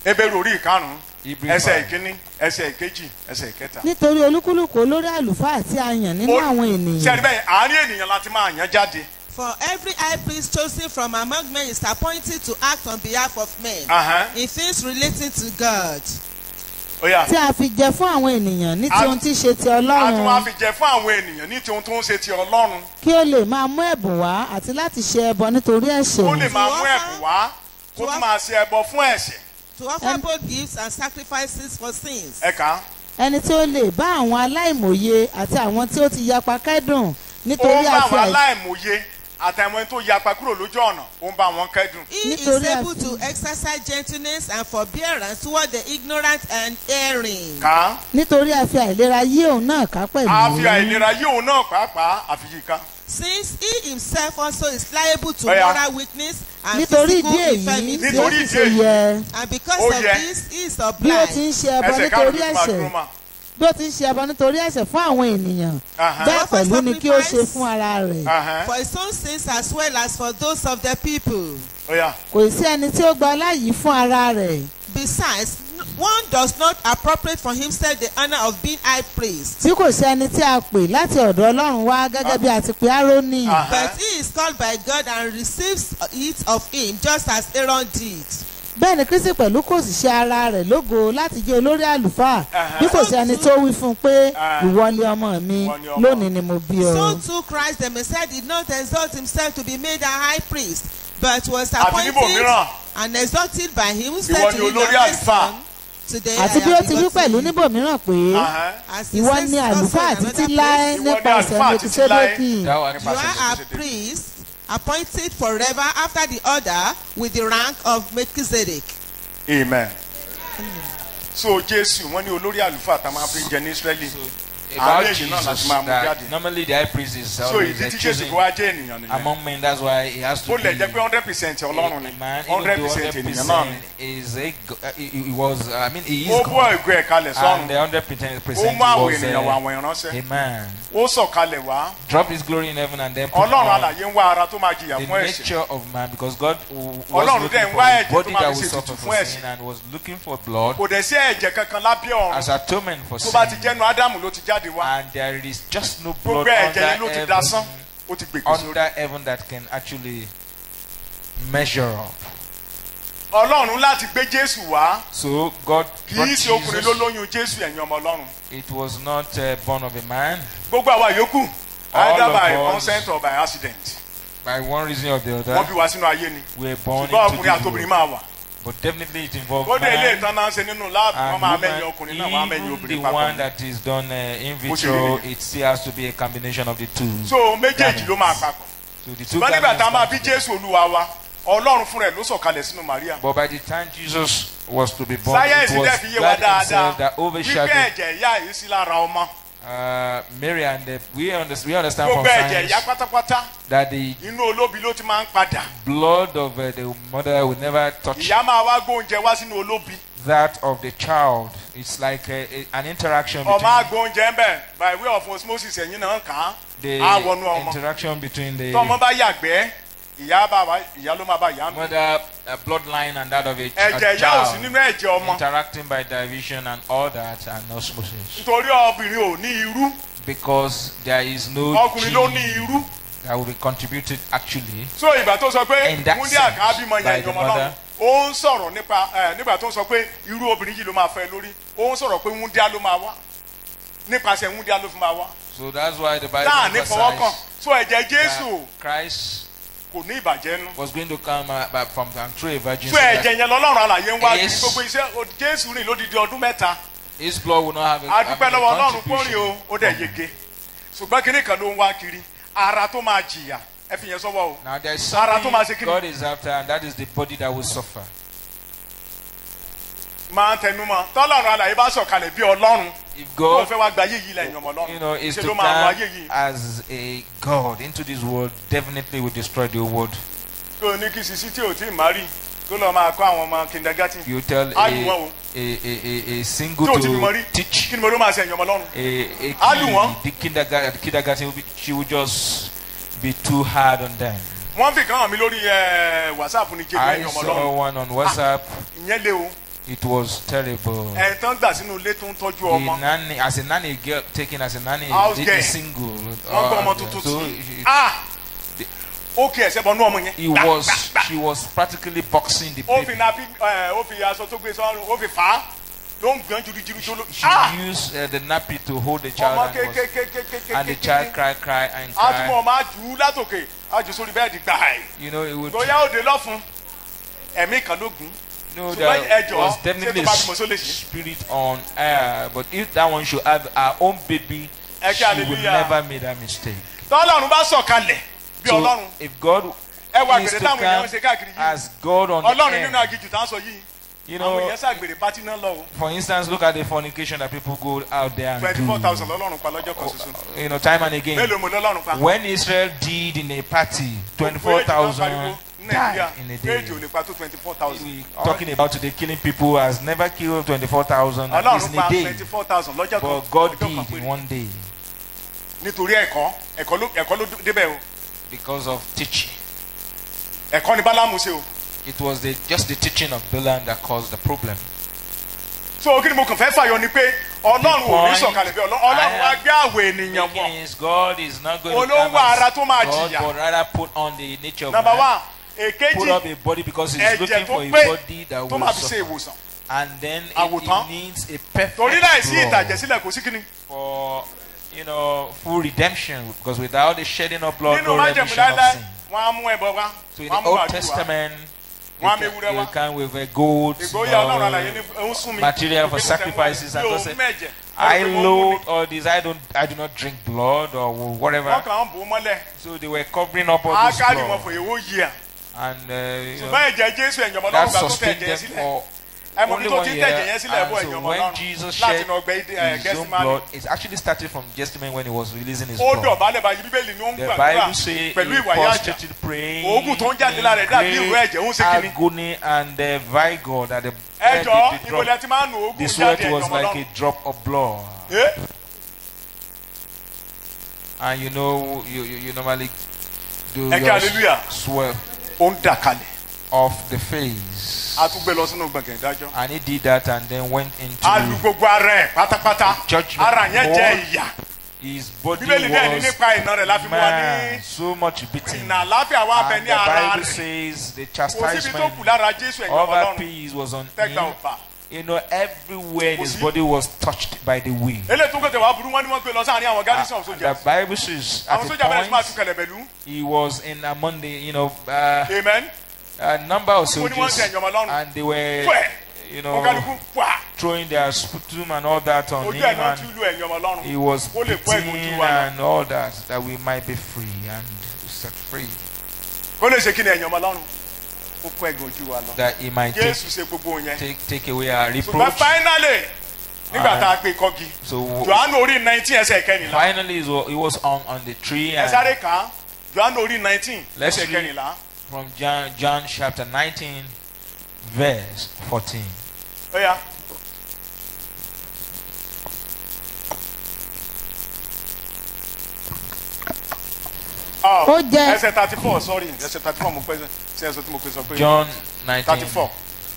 Hébérù orí ìkarùn-ún ẹsẹ̀ ìkíní ẹsẹ̀ ìkejì ẹsẹ̀ ìkẹta. Nítorí olúkúlùkù olórí àlùfáà tí a yàn nínú àwọn ènìyàn. Ṣé ẹni bẹ́ẹ̀ àárín ènìyàn láti máa yàn jáde. For every high priest chosen from among men is appointed to act on behalf of men in things relating to God. Tí a fi jẹ fún àwọn ènìyàn ní ti ohun tí ṣe ti Ọlọ́run. A tún wá fi jẹ fún àwọn ènìyàn ní ti ohun tó ń ṣe ti Ọlọ́run. Kí ó lè máa mú ẹ̀bùn wá àti láti ṣe ẹbọ nítorí ẹ̀ṣẹ̀. Ó lè máa mú ẹ̀bùn wá kó tún máa ṣe ẹbọ fún ẹ̀ṣẹ̀. To offer both gifts and sacrifices for sins. Ẹ̀ka. Ẹni tí ó lè bá àwọn aláìmọ̀ye àti àwọn tí ó ti yapa kẹ́dùn nítorí àṣẹ. Ó bá àwọn aláìmọ̀ye àtàwọn tó yapa kúrò lójú ọ̀nà ó ń bá wọn kẹ́dùn. He is able to exercise gentleness and forbearance toward the ignorant and erring. Ká. Nítorí a fi àìlera yí òun náà ká pẹ̀lú. A fi àìlera yí òun náà pàápàá àfiyì ká. Since he himself also is liable to moral weakness and physical infirmity. Nítorí ìdí èyí. And because of this he is obliged. Bí ó ti ń ṣe ẹbọ nítorí ẹ̀ṣẹ̀. Bí ó ti ń ṣe ẹbọ nítorí ẹ̀ṣẹ̀ fún àwọn ènìyàn. Bẹ́ẹ̀ pẹ̀lú ni kí ó ṣe fún ara rẹ̀. For his own sins as well as for those of the people. Kò sí ẹni tí ó gba ọlá yìí fún ara rẹ̀. Besides, one does not appropriate for himself the honor of being high priest. Tí kò sí ẹni tí a pè láti ọ̀dọ̀ Ọlọ́run wá gẹ́gẹ́ bí a ti pè Árónì. But he is called by God and receives it of him just as Aaron did. Bẹ́ẹ̀ ni Kristi pẹ̀lú kò sì ṣe ara rẹ̀ lógo láti jẹ́ olórí àlùfáà bí kò sí ẹni tó wí fún un pé ìwọ ni ọmọ mi lónìí ni mo bí ọ. So too Christ the Messiah did not exalt himself to be made a high priest but was appointed and exalted by him who said to him àti bí ó ti wí pẹ̀lú níbòmíràn pé ìwọ ni àlùfáà títí láé nípasẹ̀ Mèkísédékì. You are a priest appointed forever after the order with the rank of Melchizedek. Amen. So Jésù wọ́n ní olórí àlùfáà tá a máa fi jẹ ní Ísírẹ́lì. About Jesus, that normally the high priest is always choosing among men. That's why he has to be a man. 100% is he was. I mean, he is God. And the 100% was a man. Drop his glory in heaven and then put on the nature of man, because God was looking for a body that would suffer for sin and was looking for blood as atonement for sin. And there is just no blood under heaven that can actually measure up. So God brought Jesus. It was not born of a man. All of us, or by accident, by one reason or the other, we were born into this world. But definitely it involves man and woman. Even the one that is done in vitro, it still has to be a combination of the two. So the two garments. But by the time Jesus was to be born, it was God himself that overshadowed Mary, and we understand from science that the blood of the mother will never touch that of the child. It's like an interaction between by way of osmosis, the interaction between the mother bloodline and that of a child, interacting by division and all that, and osmosis. Because there is no gene that will be contributed actually in that sense by the mother. So that's why the Bible emphasizes that Christ was going to come from through a virgin. His blood will not have a contribution. Now there is something God is after, and that is the body that will suffer. If God, is to come as a God into this world, definitely will destroy the world. You tell a single to teach the kindergarten, she will just be too hard on them. I saw one on WhatsApp. It was terrible. The nanny, as a nanny girl, taken as a nanny, did single. She was practically boxing the baby. She used the nappy to hold the child, and the child cried and cried. You know, it would. No, there was definitely a spirit on air, but if that one should have our own baby, she would never make that mistake. So if God is to come as God on the earth, you know, for instance, look at the fornication that people go out there and do. You know, time and again. When Israel did in a party, 24,000 died in a day. Talking about today, killing people has never killed 24,000 at least in a day. But God did in one day. Because of teaching. It was just the teaching of Balaam that caused the problem. So God is not going to come as God, but rather put on the nature of man. Put up a body because he's looking for a body that will suffer. And then it needs a perfect blood for, you know, full redemption. Because without the shedding of blood, no remission of sin. So in the Old Testament, you come with a goat, material for sacrifices, and God said, I load all this. I do not drink blood or whatever. So they were covering up all this blood. And that sustained them for only 1 year. And so when Jesus shed his own blood, it actually started from Gethsemane when he was releasing his blood. The Bible says he prostrated praying in great agony and the vigor that the sweat was like a drop of blood. And you know, you normally do your sweat off the face. And he did that and then went into the judgment. His body was so much beaten. And the Bible says the chastisement of our peace was on him. You know, everywhere his body was touched by the wind. The Bible says at the point he was in among the, you know, a number of soldiers, and they were, you know, throwing their sputum and all that on him, and he was beaten and all that, that we might be free and set free. That he might take away our reproach. So finally he was on the tree. And let's read from John chapter 19 verse 14. Oh yeah. Oh, ẹsẹ̀ 34, sorry. Ẹsẹ̀ 34 mo pẹ́ sọ. John 19.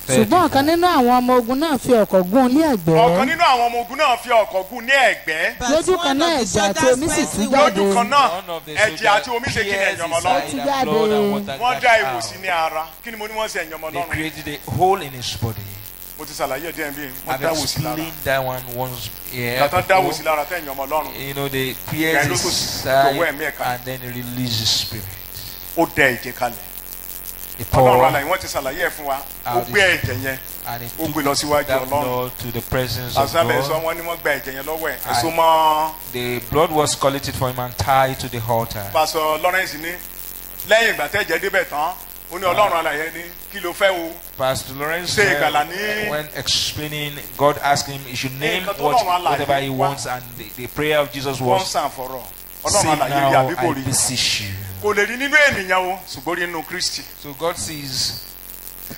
Ṣùgbọ́n ọ̀kan nínú àwọn ọmọ ogun náà fi ọ̀kọ̀ gún ní ẹ̀gbẹ́. Ọ̀kan nínú àwọn ọmọ ogun náà fi ọ̀kọ̀ gún ní ẹ̀gbẹ́. Lójú kan náà ẹ̀jẹ̀ àti omi sì tú jáde. Lójú kan náà ẹ̀jẹ̀ àti omi ṣe kí ni ẹ̀yàn ọmọ lọ́rùn. Wọ́n dá ihò sí ní ara. Kí ni mo ní wọ́n ṣe ẹ̀yàn ọmọ lọ́rùn? They created a hole in his body. Mo ti ṣàlàyé díẹ̀ bí wọ́n I've dá ihò sí lára. explained that one once. Kàtà dá ihò sí lára tẹ̀ ẹ̀yàn ọmọ lọ́rùn. You know, they pierce his side and then release his spirit. Ó dẹ ẹ̀jẹ̀ kalẹ̀. Ọlọ́run àlàyé wọ́n ti ṣàlàyé ẹ̀ fún wa. Ó gbé ẹ̀jẹ̀ yẹn. And he took that blood to the presence of God. The blood was collected for him and tied to the altar. Pastor Lawrence ní lẹ́yìn ìgbà tẹ́jẹ̀ débẹ̀ tán ó ní Ọlọ́run àlàyé ní kí ló fẹ́ o. Pastor Lawrence when explaining, God asked him he should name whatever he wants, and the prayer of Jesus was, "Save now, I beseech you." Kò lè rí nínú ènìyàn o ṣùgbọ́n rí nínú Kristi. So God sees.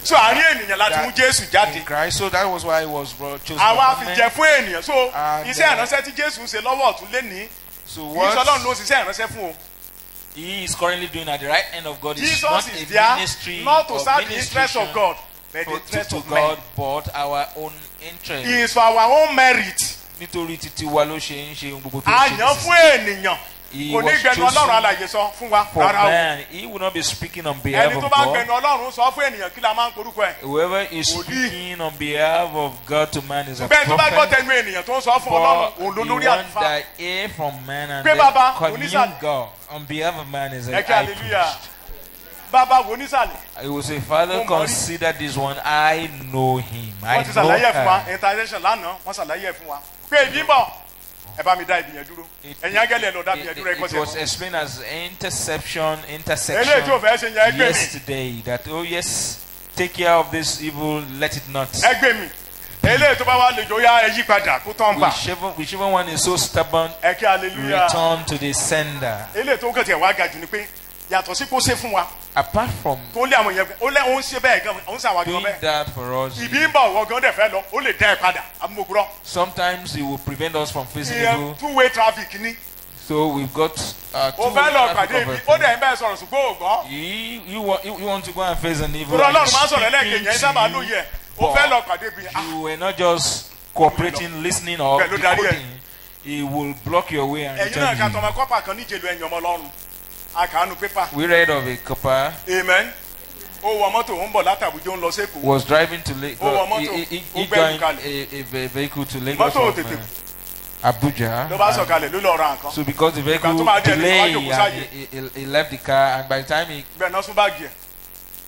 So àárín ènìyàn láti mú Jésù jáde. Christ, so that was why he was chosen. Àwa fi jẹ fún ènìyàn. So iṣẹ́ ìránṣẹ́ tí Jésù ń ṣe lọ́wọ́ ọ̀tún lénìí. So what Ọlọ́run ló ń ṣiṣẹ́ ìránṣẹ́ fún o. He is currently doing at the right hand of God. Jesus not is a there ministry not to serve the interest of God, but the interest of God, but our own interest. He is for our own merit. Nítorí títí wa ló ṣe ń ṣe gbogbo tó ṣe. Àyàn fún ènìyàn. He was chosen for man. He will not be speaking on behalf of God. Whoever is speaking on behalf of God to man is a prophet. But the one that hear from man and then commune God on behalf of man is a high priest. I will say, Father, consider this one. I know him. I know her. It was explained as intersection yesterday that, oh yes, take care of this evil, let it not. Whichever one is so stubborn, return to the sender. Apart from doing that for us, sometimes he will prevent us from facing evil. Two-way traffic. So we've got two-way traffic. You want to go and face an evil. You were not just cooperating, listening, or decoding. He will block your way and return you. We read of a couple. Amen. Was driving to Lagos. He joined a vehicle to Lagos from Abuja. So because the vehicle delayed, he left the car, and by the time he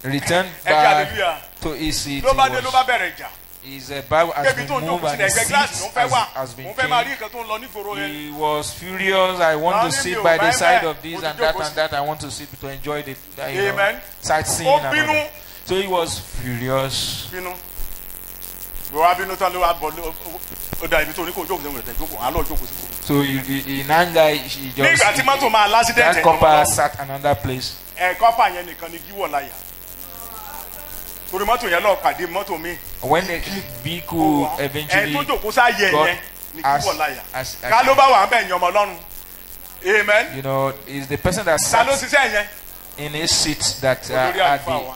returned back to his seat, his bag has been moved and his seat has been changed. He was furious. I want to sit by the side of this and that. I want to sit to enjoy the sightseeing. So he was furious. So in anger, he just that copper sat another place. When the vehicle eventually got Amen. You know, is the person that sat in his seat that had the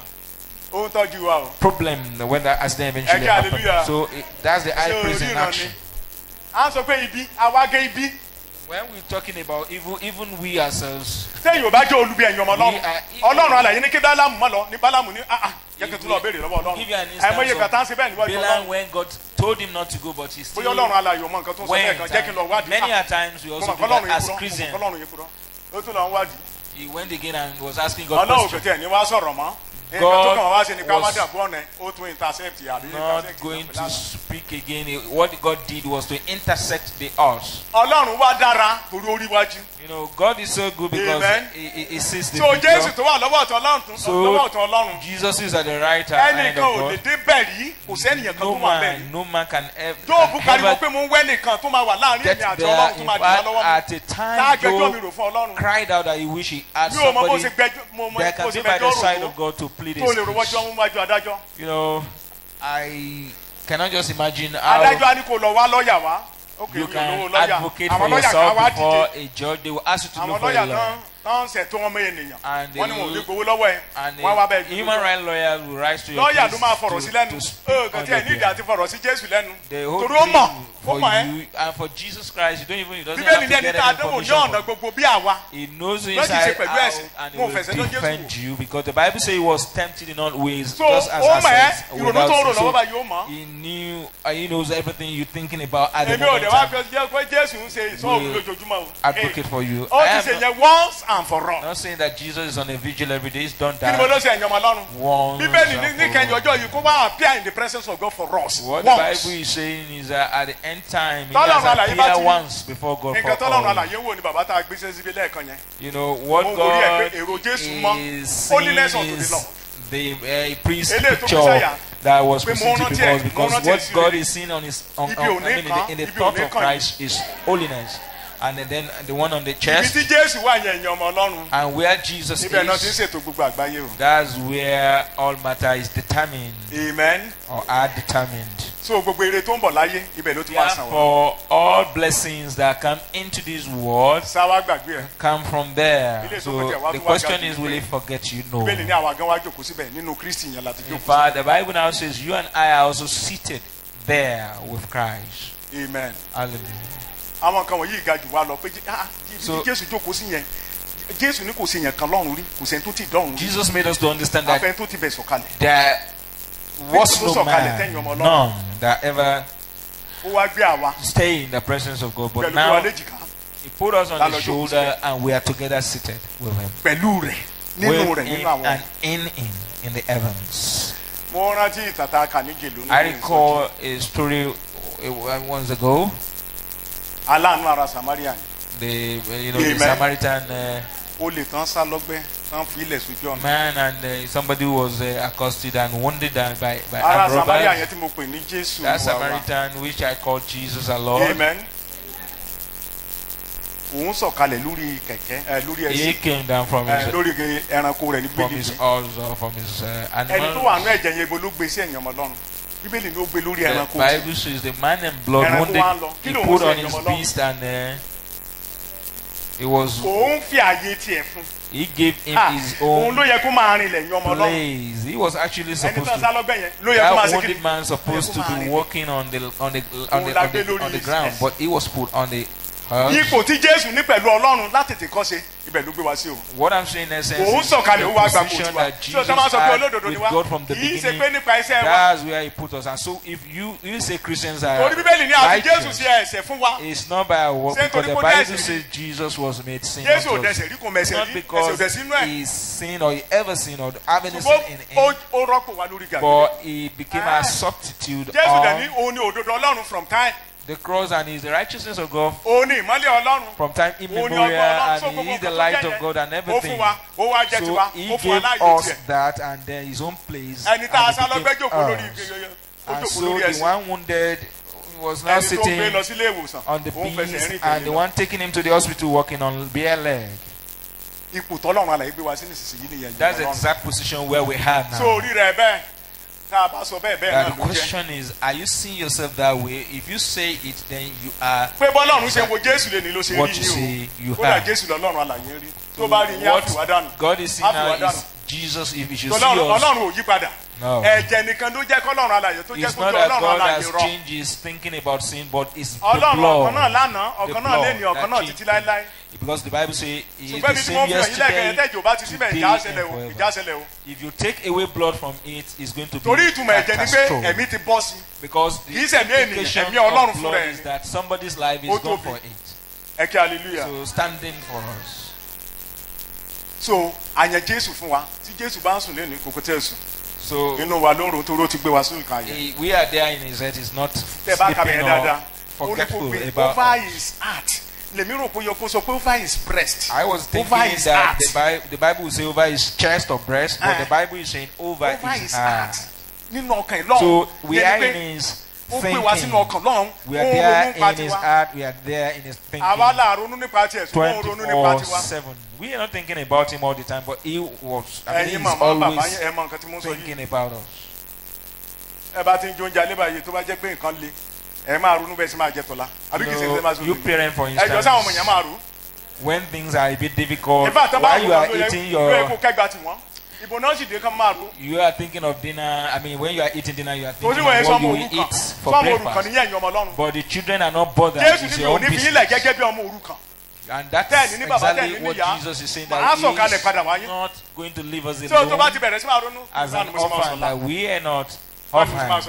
problem when the accident eventually happened. So that's the high priest in action. When we're talking about evil, even we ourselves, give you an instance of Balaam when God told him not to go, but he still went. Many a times we also do that as Christians. He went again and was asking God questions. God was not going to speak again. What God did was to intersect the earth. You know, God is so good because he sees the future. So Jesus is at the right hand of God. No man can ever get there. In fact, at a time Job cried out that he wished he had somebody that can be by the side of God to plead his case. You know, I cannot just imagine how you can advocate for yourself before a judge. They will ask you to look for a lawyer. And a human rights lawyer will rise to your case to speak on your behalf. The whole thing for you and for Jesus Christ, he doesn't have to get any information. He knows you inside out and he will defend you, because the Bible says he was tempted in all ways, just as I said, without sin. He knew, he knows everything you're thinking about at the moment. Will advocate for you. And for all. Not saying that Jesus is on a vigil every day. He's done that. Once. You come appear in the presence of God for us. What the Bible is saying is that at the end time, he has appeared once before God for all. You know, what God is saying is the priest picture that was presented before us, because what God is seeing on his in the thought of Christ is holiness. And then the one on the chest, and where Jesus is, that's where all matter is determined. Amen. Or are determined. So for all blessings that come into this world come from there. So the question is, will he forget you? No. In fact, the Bible now says you and I are also seated there with Christ. Amen. Hallelujah. So, Jesus made us to understand that there was no man, none that ever stay in the presence of God, but now he put us on his shoulder and we are together seated with him, with him and in him in the heavens. I recall a story once ago. The Samaritan man and somebody who was accosted and wounded by armed robbers. That Samaritan, which I call Jesus our Lord. Amen. He came down from his horse or from his animals. The Bible says the man in blood wounded, he put on his beast and he gave him his own place. He was actually supposed to, that wounded man supposed to be walking on the ground, but he was put on the earth. What I'm saying in essence is the position that Jesus had with God from the beginning. That's where he put us. And so if you say Christians are righteous, it's not by our work, because the Bible says Jesus was made sin unto us. Not because he sinned or he ever sinned or have any sin in him, but he became a substitute on the cross, and is the righteousness of God from time immemorial, and he is the light of God and everything. So he gave us that and then his own place, and it became ours. And so the one wounded was now sitting on the beams, and the one taking him to the hospital walking on bare leg. That's the exact position where we have now. The question is, are you seeing yourself that way? If you say it, then you are what you say you have. What God is seeing now is Jesus. If you should see yours. No. It's not that God has changed his thinking about sin, but it's the blood. Because the Bible says he is the same yesterday, today, and forever. If you take away blood from it, it's going to be a catastrophe. Because the implication of blood is that somebody's life is gone for it. So standing for us. So, so we are there in his head. He's not sleeping or forgetful about his heart. I was thinking that the Bible will say over his chest or breast, but the Bible is saying over his heart. So we are in his thinking. We are there in his heart. We are there in his thinking. 24/7. We are not thinking about him all the time, but he was. I mean, he's always thinking about us. You parent, for instance, when things are a bit difficult, while you are eating you are thinking of dinner. I mean, when you are eating dinner, you are thinking of what you will eat for breakfast. But the children are not bothered. It's your own business. And that's exactly what Jesus is saying, that he is not going to leave us alone as an orphan, that we are not orphans.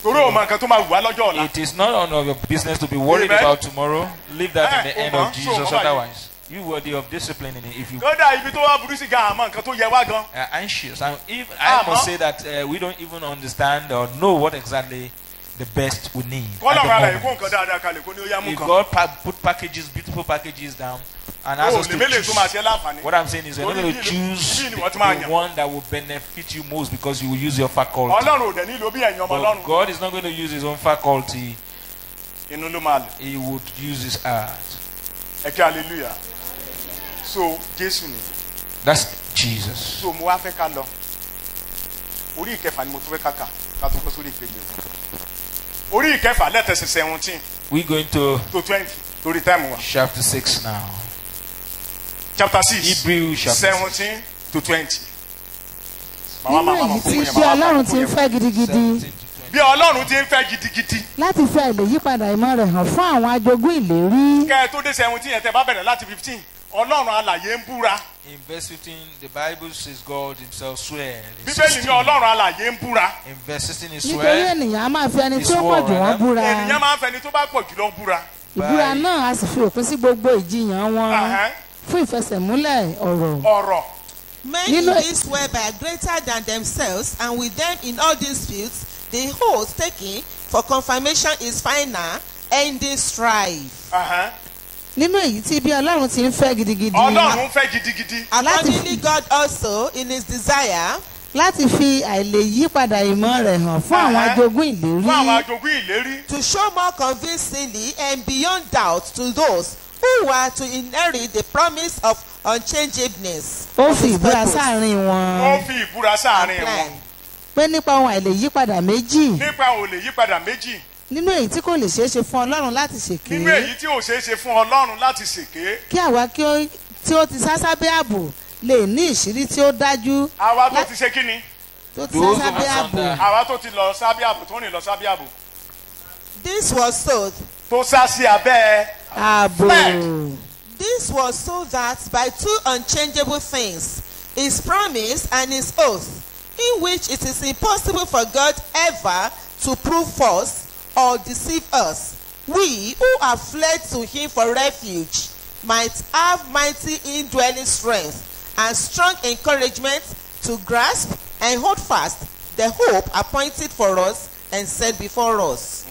It is not none of your business to be worried about tomorrow. Leave that in the end of Jesus. Otherwise, you worthy of discipline in it. If you are anxious, and if I must say that we don't even understand or know what exactly the best we need. If God put packages, beautiful packages down, and asks us to choose, what I'm saying is, you're not going to choose the one that will benefit you most because you will use your faculty. But God is not going to use his own faculty. He would use his heart. Hallelujah. So, that's Jesus. So, we're going to 20 chapter 6 now. Chapter 6 Hebrews 17 to 20. Bí Ọlọ́run ti ń fẹ́ gidigidi. Láti fẹ́ lè yípadà ìmọ̀ rẹ̀ hàn fún àwọn ajogún ìlérí. Kẹ́ ẹ tó dé 17 yẹn tẹ́ bá bẹ̀rẹ̀ láti 15. Ọlọ́run alààyè ń búra. In verse 15, the Bible says God himself swears. Bíbélì ní Ọlọ́run alààyè ń búra. In verse 16 he swears. Nítorí ènìyàn á máa fi ẹni tó pọ̀ jù wọ́n búra. Ènìyàn máa ń fẹ́ ẹni tó bá pọ̀ jù lọ búra. Ìbúra náà a sì fi òpin sí gbogbo ìjiyàn wọn fún ìfẹsẹ̀múlẹ̀ ọ̀rọ̀. Men indeed swear by greater than themselves, and with them in all disputes, the oath taken for confirmation is final, ending strife. Nínú èyí tí bí Ọlọ́run ti ń fẹ́ gidigidi. Ọlọ́run fẹ́ gidigidi. Accordingly, God also, in his desire, láti fi àìlèyípadà ìmọ̀ rẹ̀ hàn fún àwọn ajogún ìlérí. Fún àwọn ajogún ìlérí. To show more convincingly and beyond doubt to those who were to inherit the promise of unchangeableness. Ó fi ìbúra sáàrin wọn. Ó fi ìbúra sáàrin wọn. Pé nípa ohun àìlèyípadà méjì. Nípa ohun àìlèyípadà méjì. Nínú èyí tí kò lè ṣeé ṣe fún Ọlọ́run láti ṣèké. Nínú èyí tí ò ṣeé ṣe fún Ọlọ́run láti ṣèké. Kí àwa tí ó ti sá sábẹ́ ààbò lè ní ìṣírí tí ó dájú. Àwa tó ti ṣe kí ni? Tó ti sá sábẹ́ ààbò. Àwa tó ti lọ sábẹ́ ààbò, tó rìn lọ sábẹ́ ààbò. This was so. Tó sá sí abẹ́ ààbò. This was so that by two unchangeable things, his promise and his oath, in which it is impossible for God ever to prove false or deceive us, we who have fled to him for refuge might have mighty indwelling strength and strong encouragement to grasp and hold fast the hope appointed for us and set before us.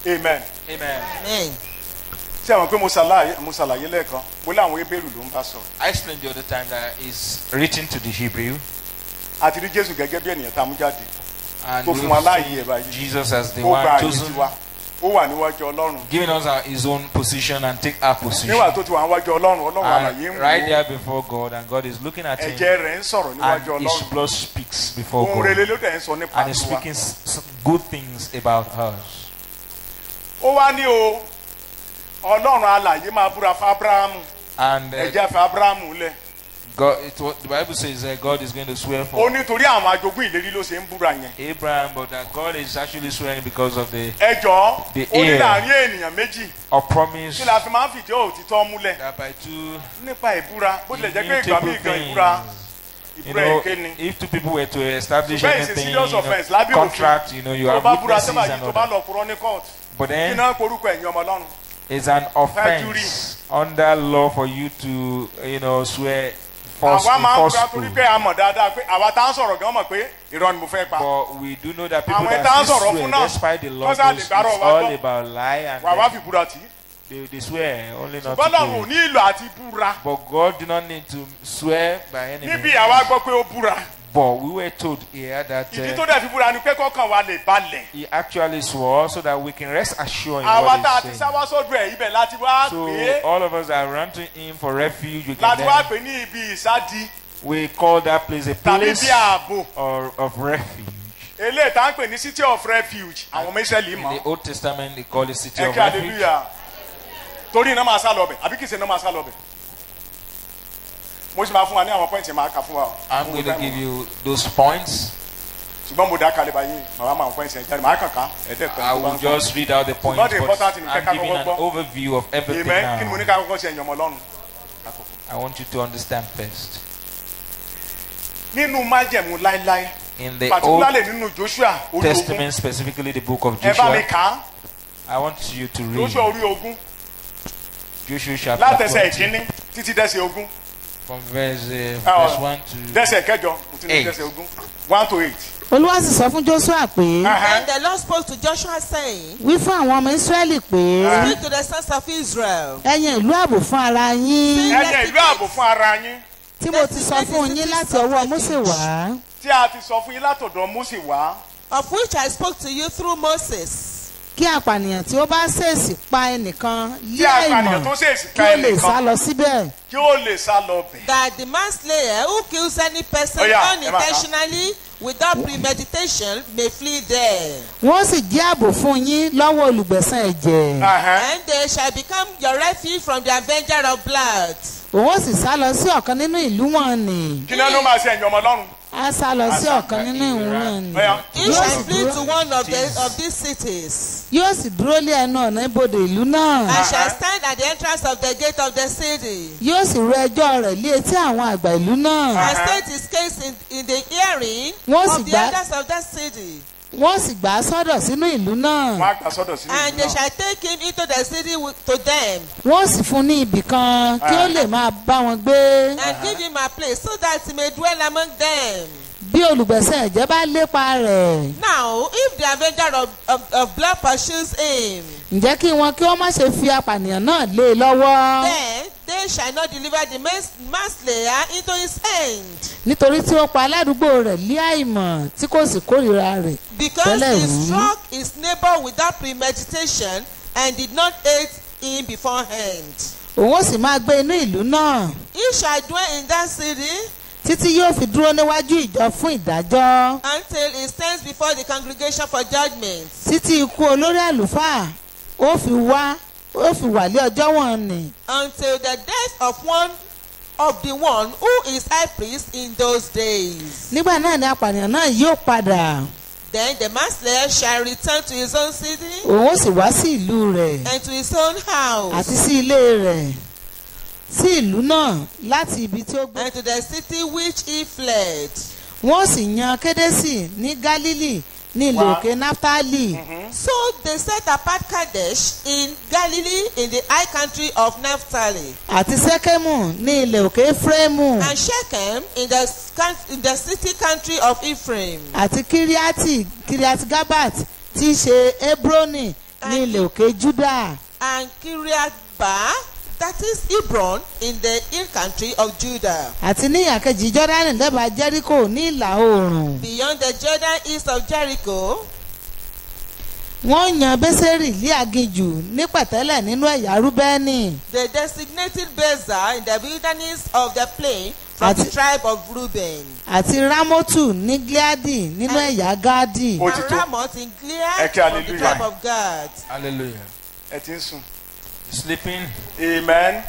Amen. Amen. Amen. Ṣé àwọn pé mo ṣàlàyé lẹ́ẹ̀kan mo láwọn Hébérù ló ń bá sọ. I explained the other time that it's written to the Hebrew. àti rí Jésù gẹ́gẹ́ bí ènìyàn tá a mú jáde. And Tó fún wa láàyè ẹ̀ báyìí. Jesus as the Ó gba one àyè chosen, tiwa. Ó wà níwájú Ọlọ́run. giving us his own position and take our position. Níwà tó ti wà níwájú Ọlọ́run, Ọlọ́run àlàyé ń And wò. right there before God, and God is looking at him, Ẹ̀jẹ̀ rẹ̀ ń sọ̀rọ̀ níwájú and his Ọlọ́run. blood speaks before Ohun rere God, ló dẹ̀ ń sọ nípa and is tiwa. speaking good things about us. Ó wá ní o, Ọlọ́run alàyè máa búra fún Ábúráhámù. And Ẹ̀jẹ̀ fún Ábúráhámù lẹ̀. God, the Bible says that God is going to swear Ó for nítorí àwọn ajogún ìlérí ló ṣe ń búra yẹn. Abraham, but that God is actually swearing because of the Ẹ jọ̀ọ́, The ó ní heir. láàrin ènìyàn méjì. promise Kí la fi máa ń fìdí òtítọ́ múlẹ̀? that by two Nípa ìbúra, bó tilẹ̀ jẹ́ pé ìgbà immutable míì gan ìbúra. things, Ìbúra èké ni. if two people were to establish Ṣùgbọ́n it's a anything, serious offence lábẹ́ òfin. contract, you Tó have bá búra witnesses sábà yìí and tó all bá that. lọ kúrọ́ ní court. But Kí then náà korúkọ ẹ̀yin ọmọ Ọlọ́run? it's an offense under law for you to, swear Àwa máa ń búra forceful. torí pé a mọ̀ dáadáa pé àwa tá ń sọ̀rọ̀ gan mọ̀ pé irọ́ ni mo fẹ́ pa. But we do know that people Àwọn that ẹ̀dá still sọ̀rọ̀ swear, fún náà, despite the law, kọ́sà lè it's gbárò wá all gbọ́. about lie, and Wà wá fi búra tì í. they swear only not Ṣùgbọ́n to Ọlọ́run do ò it. ní ìlò àti búra. But God did not need to swear by any Níbi means. àwa gbọ́ pé ó búra. But we were told here that Ìdí tó dẹ̀ fi búra ni pé kọ́kàn wa lè balẹ̀. he actually swore so that we can rest assured in Àwa what tá a he's ti saying. sáwá sọ́dọ̀ ẹ̀ ibẹ̀ láti wá So pé all of us that run to him for refuge, we can láti wá then, pé ní ibi ìsádi we call that place a tàbí place bí ààbò. of refuge. Eléyìí tá ń pè ní city of refuge. Àwọn ọmọ Ísírẹ́lì In mọ̀. the Old Testament, they call it city Ẹ of kí refuge. hallelujah. Torí iná máa sá lọ bẹ̀ àbí kìí ṣe iná máa sá lọ bẹ̀. Mo sì máa fún wa ní àwọn pọ́ìntì máa kà fún wa. I'm going to give you those points. Ṣùgbọ́n mo dá kalẹ̀ báyìí màá máa pọ́ìntì ẹ̀ jáde màá kàn ká ẹ̀ẹ́dẹ́gbẹ̀rún. I will just read out the points, Not the but important thing, I'm giving an overview of everything Amen. Kí ni mo now. ní ká kọ́kọ́ ṣe ẹ̀yàn ọmọ Ọlọ́run? I want you to understand first. Nínú májẹ̀mú láíláí, In the Old particularly nínú Joshua orí ogún. Testament, specifically the book of Ẹ bá mi Joshua, kà á. I want you to read Joshua orí ogún. Joshua chapter Látẹsẹ̀ 20 ìkíní títí dẹ́sẹ̀ ogún. from verse Ah, 1 to Dẹ́sẹ̀ kẹjọ kò tí ní 8. dẹ́sẹ̀ ogún. 1 to 8. olúwa sì sọ fún Jóṣúà pé And the Lord spoke to Joshua, saying, wí fún àwọn ọmọ Ísírẹ́lì pé Speak to the sons of Israel. ẹ yan ìlú ààbò fún ara yín Ẹ̀yẹ ìlú ààbò fún ara yín tí mo ti sọ fún yín láti ọwọ́ Mósè wá tí a ti sọ fún yín látọ̀dọ̀ Mósè wá. Of which I spoke to you through Moses. kí apànìyàn tí ó bá ṣèèṣì pa ẹnìkan Tí lé apànìyàn tó àìmọ̀ ṣèèṣì kí ka ó lè sá ẹnìkan lọ síbẹ̀ kí ó lè sá lọ bẹ̀. That the manslayer who kills any person Oh, yeah. unintentionally without premeditation may flee there. wọ́n sì jẹ́ ààbò fún yín lọ́wọ́ olùgbẹ̀san ẹ̀jẹ̀ Ẹ̀hẹ́n. And they shall become your refuge from the avenger of blood. òun ó sì sá lọ sí ọ̀kan nínú ìlú wọn nì Kí ni ló máa ṣe ẹ̀yìn ọmọ Ọlọ́run? á sá lọ sí ọ̀kan nínú ìlú wọn nì Ọ̀yá. He yóò shall sì flee to dúró- one of these cities. yóò sì dúró lé ẹnu ọ̀nà ibodè ìlú náà I shall stand at the entrance of the gate of the city. yóò sì rò ẹjọ́ rẹ̀ lé etí àwọn àgbà ìlú náà And state his case in the hearing Wọ́n sì of the gbà- elders of that city. wọ́n sì gbà á sọ́dọ̀ sínú ìlú náà Wọ́n á gbà sọ́dọ̀ sínú And ìlú they náà. shall take him into the city to them, wọ́n sì fún ní ibì kan kí ó lè máa bá wọn gbé and give him a place so that he may dwell among them. bí olùgbẹ̀san ẹ̀jẹ̀ bá lépa rẹ̀ Now, if the avenger of blood pursues him, ǹjẹ́ kí wọn kí wọ́n má ṣe fi apànìyàn náà lé e lọ́wọ́ then they shall not deliver the manslayer into his hand, nítorí tí ó pa aládùúgbò rẹ̀ lé àìmọ̀ tí kò sì kórìíra rẹ̀ because Tẹ́lẹ̀ he wí. struck his neighbor without premeditation and did not hate him beforehand. òun ó sì máa gbé inú ìlú náà He shall dwell in that city títí yóò fi dúró níwájú ìjọ fún ìdájọ́ until he stands before the congregation for judgment. títí ikú olórí àlùfáà ó fi wà lé ọjọ́ wọn nì Until the death of the one who is high priest in those days. nígbà náà ni apànìyàn náà yóò padà Then the manslayer shall return to his own city òun ó sì wá sí ìlú rẹ̀ and to his own house, àti sí ilé rẹ̀ sí ìlú náà láti ibi tí ó gbé. and to the city which he fled. wọ́n sì yan Kédésì ní Gálílì ní ilẹ̀ òkè Náftálì. So they set apart Kadesh in Galilee in the high country of Naphtali, àti Sékémù ní ilẹ̀ òkè Éfrémù and Shechem in the city country of Ephraim, àti Kiriati Gabat tí í ṣe Hebroni ní ilẹ̀ òkè Júdà and Kiriath-Ba that is Hebron, in the hill country of Judah. àti ní ìhà kejì Jọ́dánì lẹ́bàá Jẹ́ríkò ní ìlà oòrùn. Beyond the Jordan east of Jericho. Wọ́n yan Bésérì lé aginjù ní pẹ̀tẹ́lẹ̀ nínú ẹ̀yà Rúbẹ́nì. They designated Bezer in the wilderness of the plain from the tribe of Reuben. Àti Rámọ́tù ní Gileadi nínú ẹ̀yà Gáàdì. And Ramoth in Gilead from the tribe of Gad. Hallelujah. Sleeping. Amen.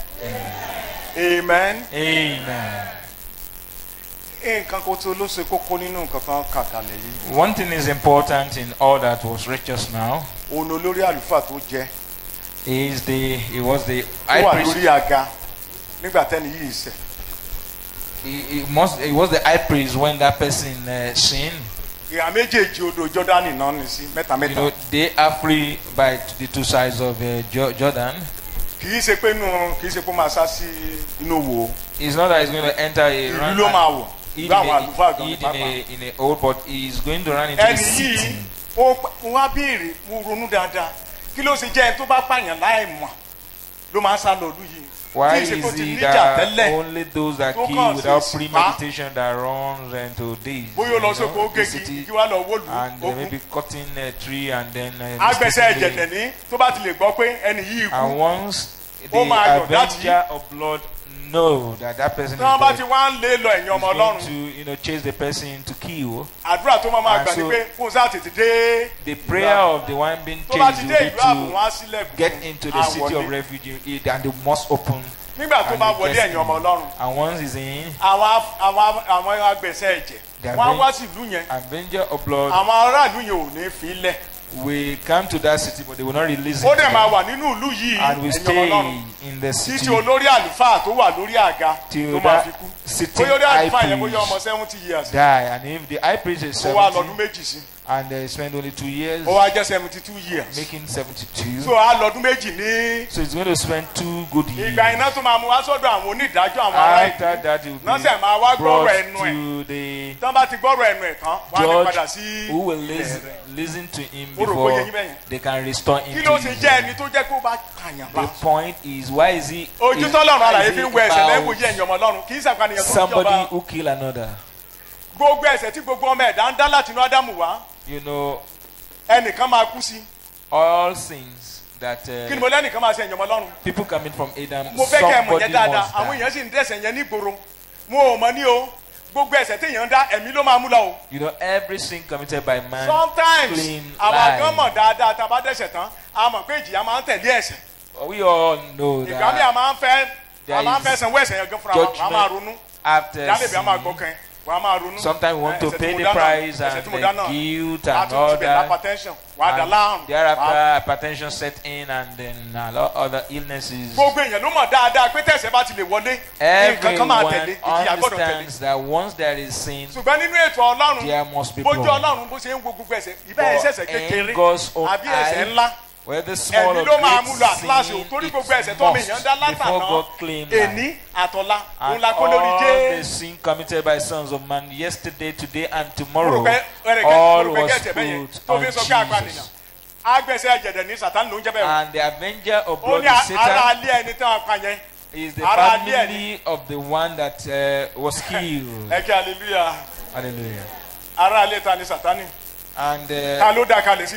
Amen. Amen. One thing is important in all that was read just now. He was the high priest. He was the high priest when that person sinned. You know, they are free by the two sides of Jordan. It's not that he's going to enter a run in a hole, but he's going to run into the city. Why is it that only those that kill without premeditation that runs into this? The city, and they may be cutting a tree and then and once the avenger of blood know that person is going to chase the person to kill. And so the prayer of the one being chased will be to get into the city of refuge, and they must open. And once he's in, the avenger of blood we come to that city, but they will not release it. And we stay in the city till that city high priest die. And if the high priest is 70 and they spend only 2 years, making 72, so it's going to spend 2 good years. After that, it will be brought to the judge who will listen to him before they can restore him to his life. The point is, why is he about somebody who killed another? You know, all sins that people coming from Adam, somebody must die. You know, every sin committed by man, clean life. We all know that there is judgment after sin. Sometimes we want to pay the price and the guilt and all that. And thereafter, hypertension set in, and then a lot of other illnesses. Everyone understands that once there is sin, there must be blood. But in God's own eye, whether small or great sin, it must, before God claimed life. And all the sin committed by sons of man yesterday, today, and tomorrow, all was put on Jesus. And the avenger of blood is Satan. Is the family of the one that was killed. Hallelujah. And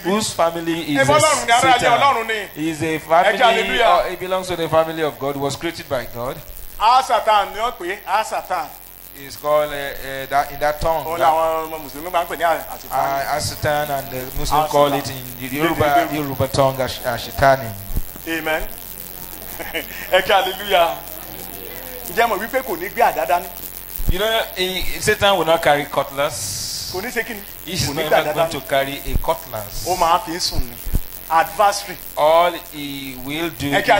whose family is Satan? Is a family, it belongs to the family of God, was created by God. It's called that in that tongue. Satan, and the Muslims call it in the Yoruba tongue Ashitani. Amen. Hallelujah. You know, Satan will not carry cutlass. He's not going to carry a cutlass. Adversary. All he will do is to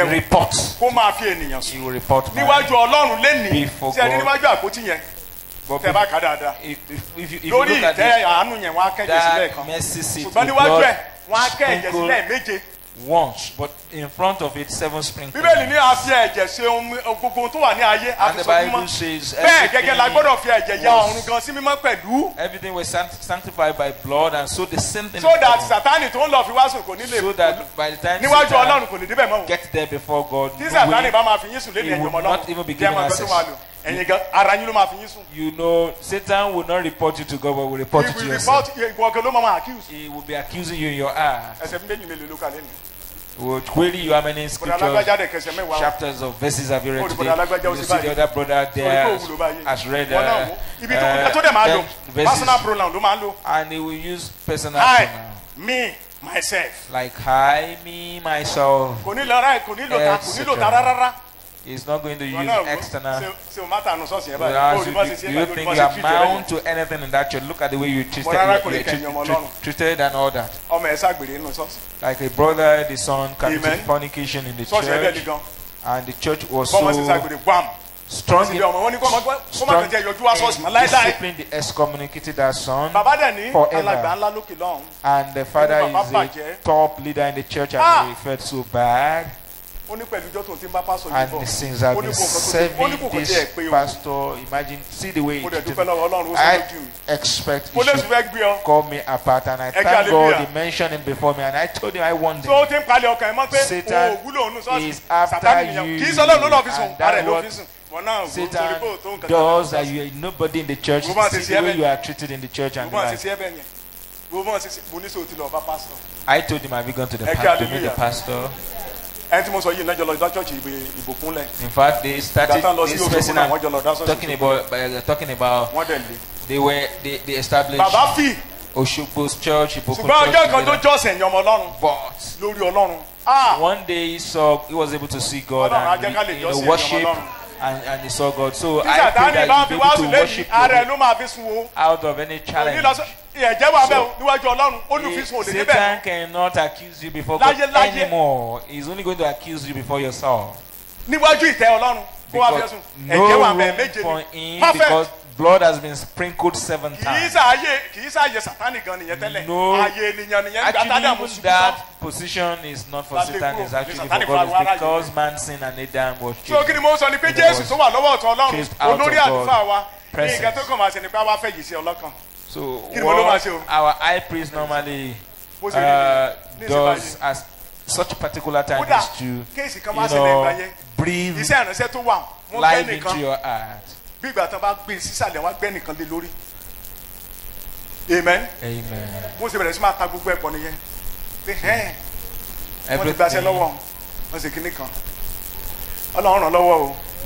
report. He will report before God. But if you look at that mercy seat, the blood sprinkled once, but in front of it 7 sprinkles. Bíbélì ní a fi ẹ̀jẹ̀ ṣe gbogbo tó wà ní ayé And the Bible àfisọ́gbọ́n. says Bẹ́ẹ̀ gẹ́gẹ́ la gbọ́dọ̀ fi ẹ̀jẹ̀ ya ọ̀run gan sí mímọ́ pẹ̀lú. everything was sanctified by blood, and so the same thing. So that Sátánì tó ń lọ fi wá sùn kò ní lè. So that by the time níwájú Satan Ọlọ́run kò lè débẹ̀ mọ́. get there before God, Tí Sátánì bá máa fi yín sùn lé ní he ẹ̀yọ́ will ọmọ not even be given access. Ẹ̀yin gan ara yín ló máa fi yín sùn. You know, Satan will not report you to God, but will report you to yourself. Ìwọ̀gẹ̀ ló máa accuse. He will be accusing you in your heart. Ẹsẹ̀ méjì mélòó ló kà lẹ́nu. Will query you how many scriptures, chapters of verses have you read today? You see the other brother there has read verses, and he will use personal pronoun. Me, myself. Like I, me, myself. He's not going to use external. Do you think you amount to anything in that church? Look at the way you treated and all that. Like a brother, the son committed fornication in the church, and the church was so strong in discipline, they excommunicated that son forever. And the father is a top leader in the church, and he felt so bad. And since I've been serving this pastor, imagine, see the way he treated me. I expect he should call me apart, and I thank God he mentioned him before me, and I told him I want him. Satan is after you, and that's what Satan does, that you are nobody in the church. See the way you are treated in the church and life. I told him, have you gone to the pastor, to meet the pastor? In fact, they started this person talking about they established Oshogbo's church, but one day he was able to see God and worship, and he saw God. So I pray that you'll be able to worship God out of any challenge. Satan cannot accuse you before God anymore. He's only going to accuse you before yourself. Because no room for him, because blood has been sprinkled 7 times. No, actually, that position is not for Satan, it's actually for God. It's because man sinned and Adam was chased out of God's presence. So what our high priest normally does at such a particular time is to, breathe life into your heart. Amen. Amen.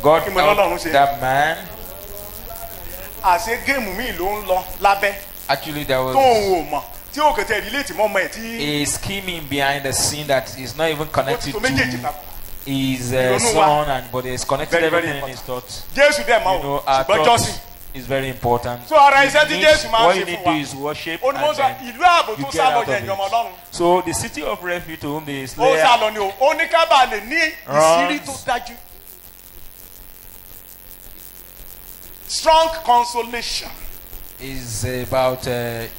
God helped that man. Actually, there was a scheming behind the scene that is not even connected to his son, but is connected everything in his thoughts. Our thoughts is very important. So what you need to do is worship, and then you get out of it. So the city of refuge to whom the slayer runs, strong consolation is about the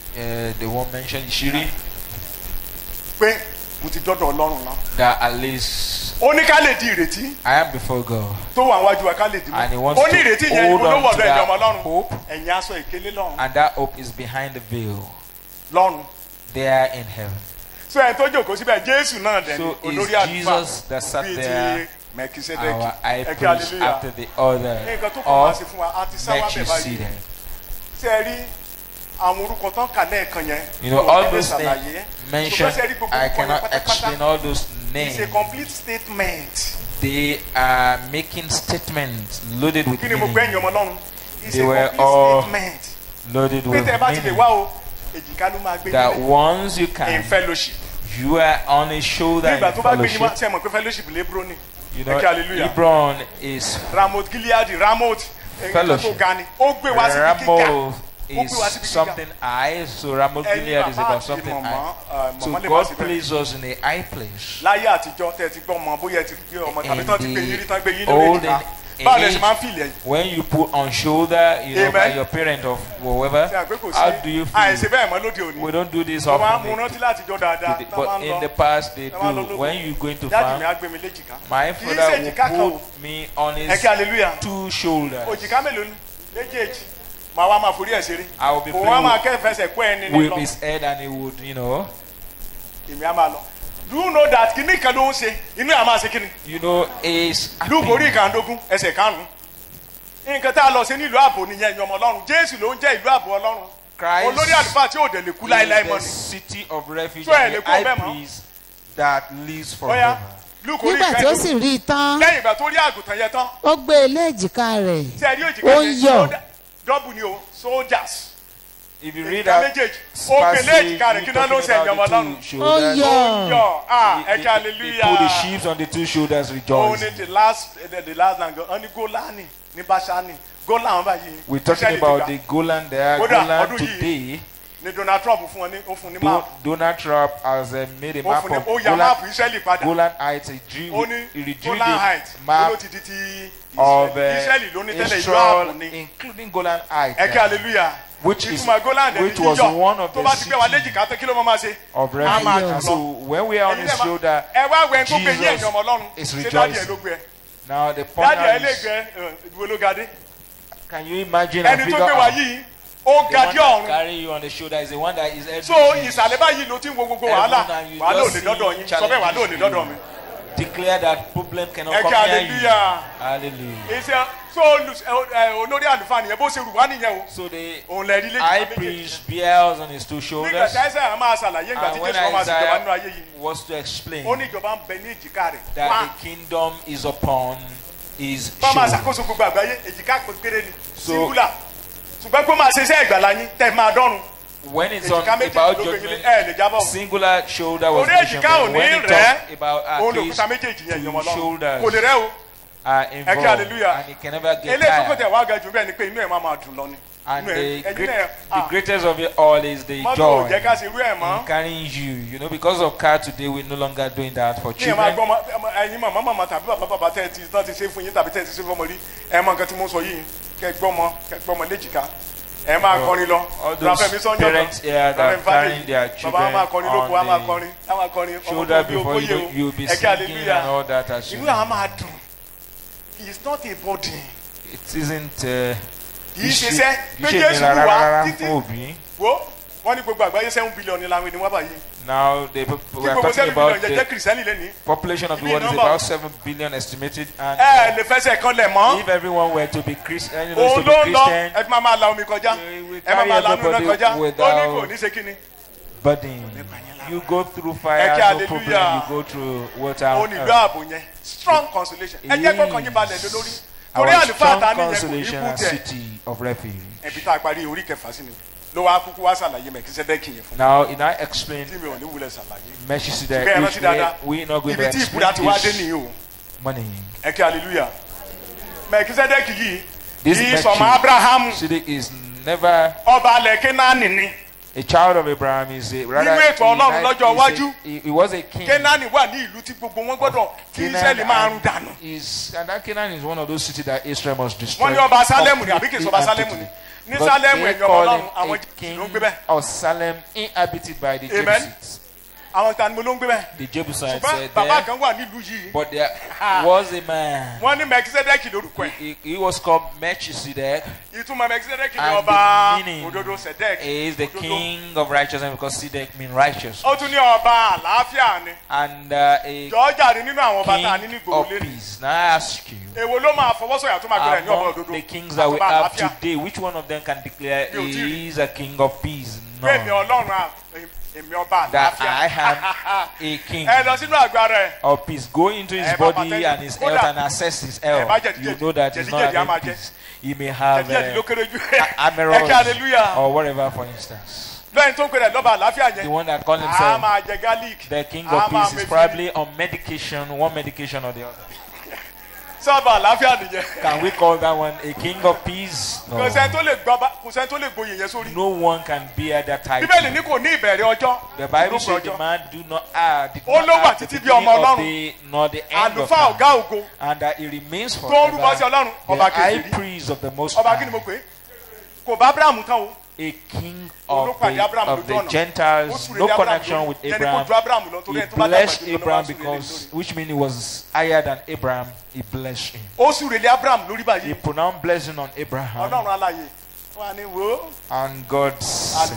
one mentioned Shiri, that at least I am before God, and he wants to hold on to that hope, and that hope is behind the veil there in heaven. So is Jesus that sat there, our high priest after the order of Melchizedek? All those names mentioned, I cannot explain all those names. It's a complete statement. They are making statements loaded with meaning. They were all loaded with meaning. That once you can, in fellowship, you are on a shoulder in fellowship. Hebron is Ramoth Gilead, Ramoth fellowship. Ramoth is something high, so Ramoth Gilead is about something high. So God placed us in a high place. In the olden when you put on shoulder, you know, by your parent or whoever, how do you feel? We don't do this often. But in the past, they do. When you go into farm, my father will put me on his 2 shoulders. I will be playing with his head and he would, you know. Do you know that kini kan ló ń ṣe inú ẹ̀ máa ṣe kini. You know is. lúborí ìkàndógún ẹsẹ̀ karùn-ún nǹkan tá a lọ sí nílùú ààbò nìyẹn ìyọmọ Ọlọ́run Jésù ló ń jẹ́ ìlú ààbò Ọlọ́run olórí àlùfáà tí ò dẹ̀ lè kú láéláé mọ́ ni. the city of refuge and the high priest that lives forever. nígbà tí ó sì rí i tán lẹ́yìn ìgbà tó rí àgùntàn yẹn tán ó gbé e lé èjìká rẹ̀ ó ń yọ̀. dọ́bù ni o soldiers. If you read that passage, you talking about the 2 shoulders. He put the sheaves on the 2 shoulders, rejoice. We're talking about the Golan there. Golan today. Donald Trump has made a map of Golan Heights. He redrew the map of Israel, including Golan Heights. Which was one of the cities of refuge. So when we are on his shoulder, Jesus is rejoicing. Now the point is, can you imagine a figure the one that carry you on the shoulder is the one that is everything. So declare that problem cannot come near you. Hallelujah. So the high priest bears on his 2 shoulders. And when Isaiah was to explain that the kingdom is upon his shoulders. So when it's on about judgment, singular shoulder was mentioned. When it talks about at least 2 shoulders are involved, and it can never get tired. And the greatest of it all is the joy in carrying you. You know, because of car today, we're no longer doing that for children. All those parents here that are carrying their children on the shoulder before you'll be singing and all that as you it's not a body. It isn't now we are talking about the population of the world is about 7 billion estimated, and if everyone were to be Christian, we carry everybody without burden. You go through fire, no problem. You go through water. Strong consolation. Our strong consolation and city of refuge. Now, in I explain Melchizedek, which we're not going to explain this money. This Melchizedek is never a child of Abraham. Is a rather he was a king. Canaan is one of those cities that Israel must destroy. But they call him a king of Salem, inhabited by the Jebusites. The Jebusites said there, but there was a man. He was called Melchizedek, and the meaning is the king of righteousness, because Sedek means righteous. And a king of peace. Now I ask you, among the kings that we have today, which one of them can declare he is a king of peace? No. That I am a king of peace. Go into his body and his health and assess his health. You know that he's not having peace. He may have amerals or whatever, for instance. The one that calls himself the king of peace is probably on medication, one medication or the other. Sábà àlàáfíà nìyẹn. Can we call that one a king of peace? No. Kò sẹ́ni tó lè gboyè yẹn sórí. No one can bear that title. Bíbélì ní kò ní ìbẹ̀rẹ̀ ọjọ́. The Bible says the man do not add the beginning of the nor the end of Àlùfáà ọ̀gá ògo. and that he remains Tó ń rúbọ sí Ọlọ́run. the high priest of the Most Ọba kí ni mo High. pè é? Kò bá Abraham tán o. A king of the Gentiles, no connection with Abraham. He blessed Abraham because, which means he was higher than Abraham. He blessed him. He pronounced blessing on Abraham. And God's that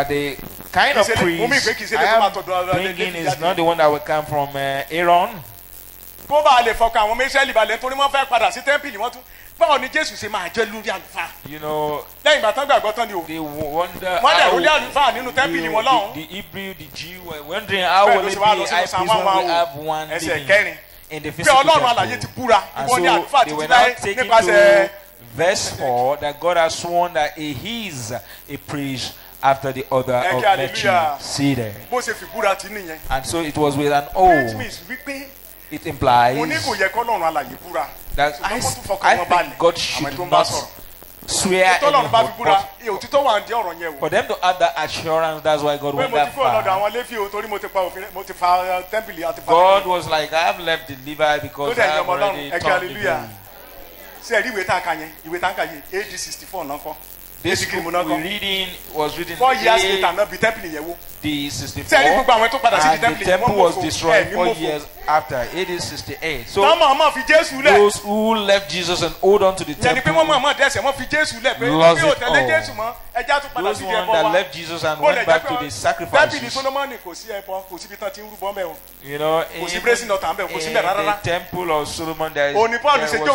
the kind of priest I am bringing is not the one that will come from Aaron. You know, they wonder how the Hebrew, the Jew were wondering how will it be high priest when we have one living in the physical temple. And so they were now taken to verse 4 that God has sworn that he is a priest after the order of Melchizedek. And so it was with an oath. It implies that I think God should not swear anymore. For them to have that assurance, that's why God went that far. God was like, I have left the Levi because I have already taught the This book we're reading was written 4 years later, not be temple in the 64, and the temple was destroyed 4 years after, AD 68. So those who left Jesus and hold on to the temple lost it all. Those ones that left Jesus and went back to the sacrifices, you know, in the temple of Solomon there was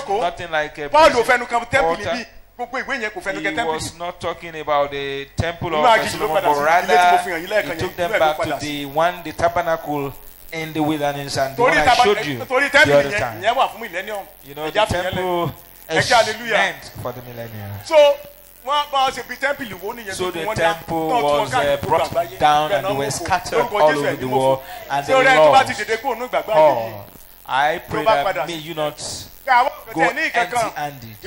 nothing like a altar. He was not talking about the temple of Solomon, but rather he took them back to the tabernacle in the wilderness, and the one I showed you the other time. You know, the temple is meant for the millennium. So the temple was brought down and they were scattered all over the world, and they lost all. I pray that may you not go empty-handed.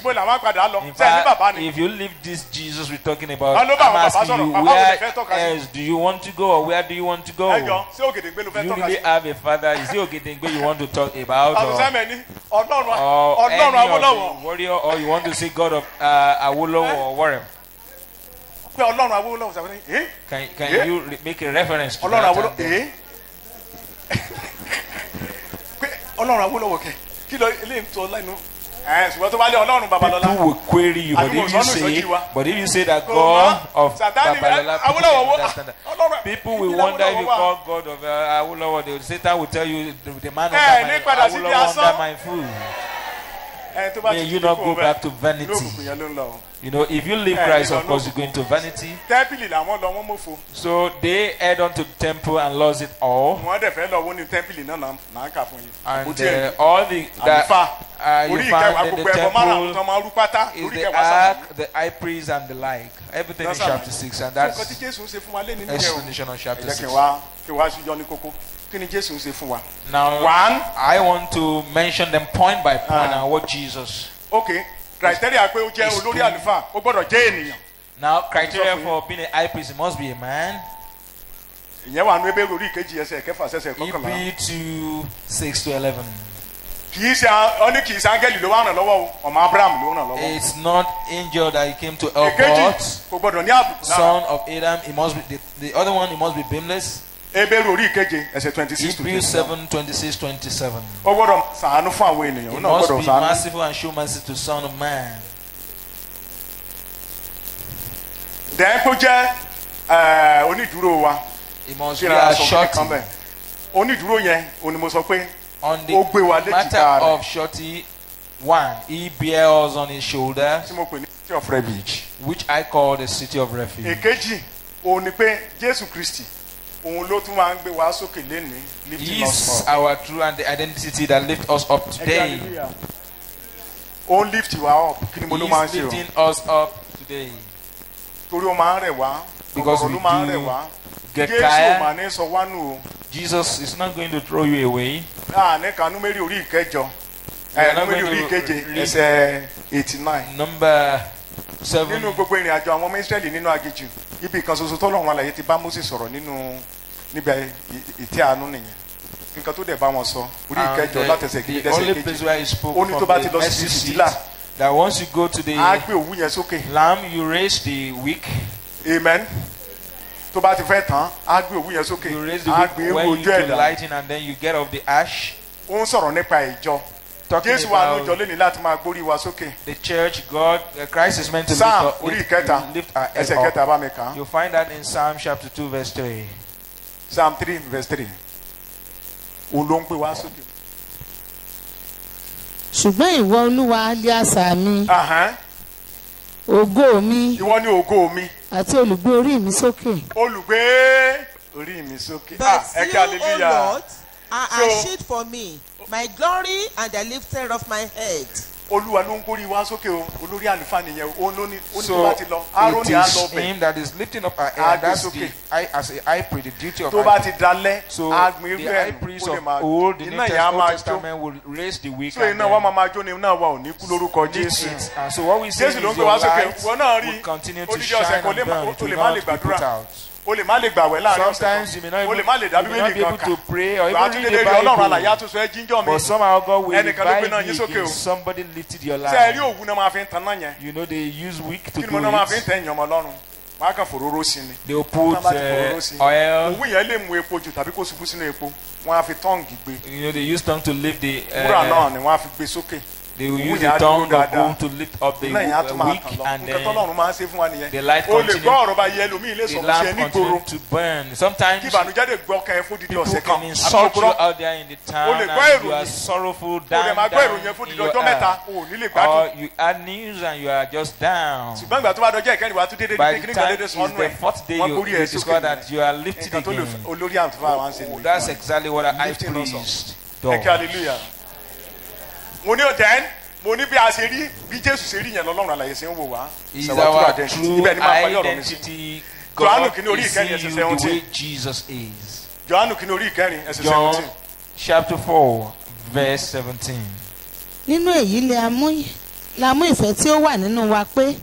In fact, if you leave this Jesus we're talking about, I'm asking you, where else do you want to go, or where do you want to go? You really have a father? Is it Ogedengbe you want to talk about, or any of the warrior, or you want to say God of Awolowo or whatever? Can you make a reference to that? People will query you, but if you say that God of Babalola, people will wonder if you call God of Awolowo. Satan will tell you the man of Awolowo under my food. May you not go back to vanity. You know, if you leave Christ, of course, you're going to vanity. So they head on to the temple and lost it all. And all the you find in the temple is the ark, the high priest, and the like. Everything in chapter 6, and that's explanation on chapter 6. Now, I want to mention them point by point and what Jesus. Okay. Criteria Now, criteria for being a high priest, it must be a man. Hebrews 2:6-11. It's not angel that he came to help, but son of Adam. It must be the other one. It must be blameless. Hebrews 7:26-27. He must be merciful and show mercy to Son of Man. He must be a shorty. On the matter of shorty, one, he bears on his shoulder, which I call the city of refuge. He is our true and the identity that lifts us up today. He is lifting us up today. Because we do get tired. Jesus is not going to throw you away. Nìkan númérì orí ìkẹjọ. Númérì orí ìkeje ẹsẹ̀ 89. Number 7. Nínú gbogbo ìrìn àjò àwọn ọmọ Ísírẹ́lì nínú aginjù, ibi kan ṣoṣo tọ́lọ́run alààyè ti bá Mósè sọ̀rọ̀ nínú níbẹ̀ ìtẹ́ àánú nìyẹn. Nǹkan tó dẹ̀ bá wọn sọ orí ìkẹjọ látẹsẹ̀ kejì dẹ́sẹ̀ kejì. Ó ní tó bá ti lọ sí Sítílà. That once you go to the lamb, you raise the wick. Amen. Tó bá ti fẹ́ tán, á gbé òwú yẹn sókè. You raise the wick when you lighten and then you get off the ash. Ó ń sọ̀rọ̀ nípa ìjọ. Jésù wà ní ìjọ lónìí láti máa gbórí wa sókè. The church, God, Christ is meant to Psalm orí ìkẹta ẹsẹ̀ kẹta bá mi kàn. You find that in Psalm chapter 2 verse 3. Psalm 3 verse 3. Òun ló ń gbé wa sókè. Ṣùgbọ́n ìwọ Olúwa lé asà mi. Ògo mi. Ìwọ ni ògo mi. Àti olùgbé orí mi sókè. Olùgbé orí mi sókè. But you, O Lord, are a shield for me, my glory and the lifter of my head. Olúwa ló ń gbórí wá sókè o, olórí àlùfáà nìyẹn o, ó ní tó bá ti lọ. Áárónì á lọ bẹ̀. So it is him that is lifting up our head. That's the as a high priest, the duty of tó bá ti dalẹ̀, so the high priest of old, the Old Testament will raise the wick. So iná wa máa jó ni iná wa ò ní kú lórúkọ Jésù. And so what we say is your light will continue to shine and burn. It will not be put out. O lè má lè gbàwẹ̀ láàrin sometimes you may not o lè má lè dàbí be able to pray or even read the Ọlọ́run àlàyé àtúnṣe ẹ jíjọ́ mi. But somehow God will revive you again. Somebody lifted your life. Ṣé ẹ rí òwú náà máa fi ń tan náà yẹn? You know they use wick to do it. Kí ni mo náà máa fi ń tẹ̀ ẹ̀yàn ọmọ Ọlọ́run? Wọ́n á kàn fòróró sí ni. They will put oil. Òwú yẹn lè mú epo jù tàbí kó ṣubú sínú epo. Wọ́n á fi tọ́ǹgì gbé. You know they use tongue to lift the. Wúrà náà ni wọ́n á fi gbé sókè. They will use the tongue of gold to lift up the wick and then the light continues. The lamp continues to burn. Sometimes people can insult you out there in the town and you are sorrowful, down in your or you add news and you are just down. By the time it's the fourth day you discover that you are lifted again. That's exactly what I preached. Hallelujah. Mo ní ọ̀tẹ́ mo ní bí a ṣe rí bí Jésù ṣe rí yẹn lọ́lọ́run àlàyé ṣe ń wò wá. Is our true identity God is seeing you the way Jesus is. Jòhánù kìíní orí ìkẹrin ẹsẹ̀ 17. John chapter 4 verse 17. Nínú èyí la mú ìfẹ́ tí ó wà nínú wa pé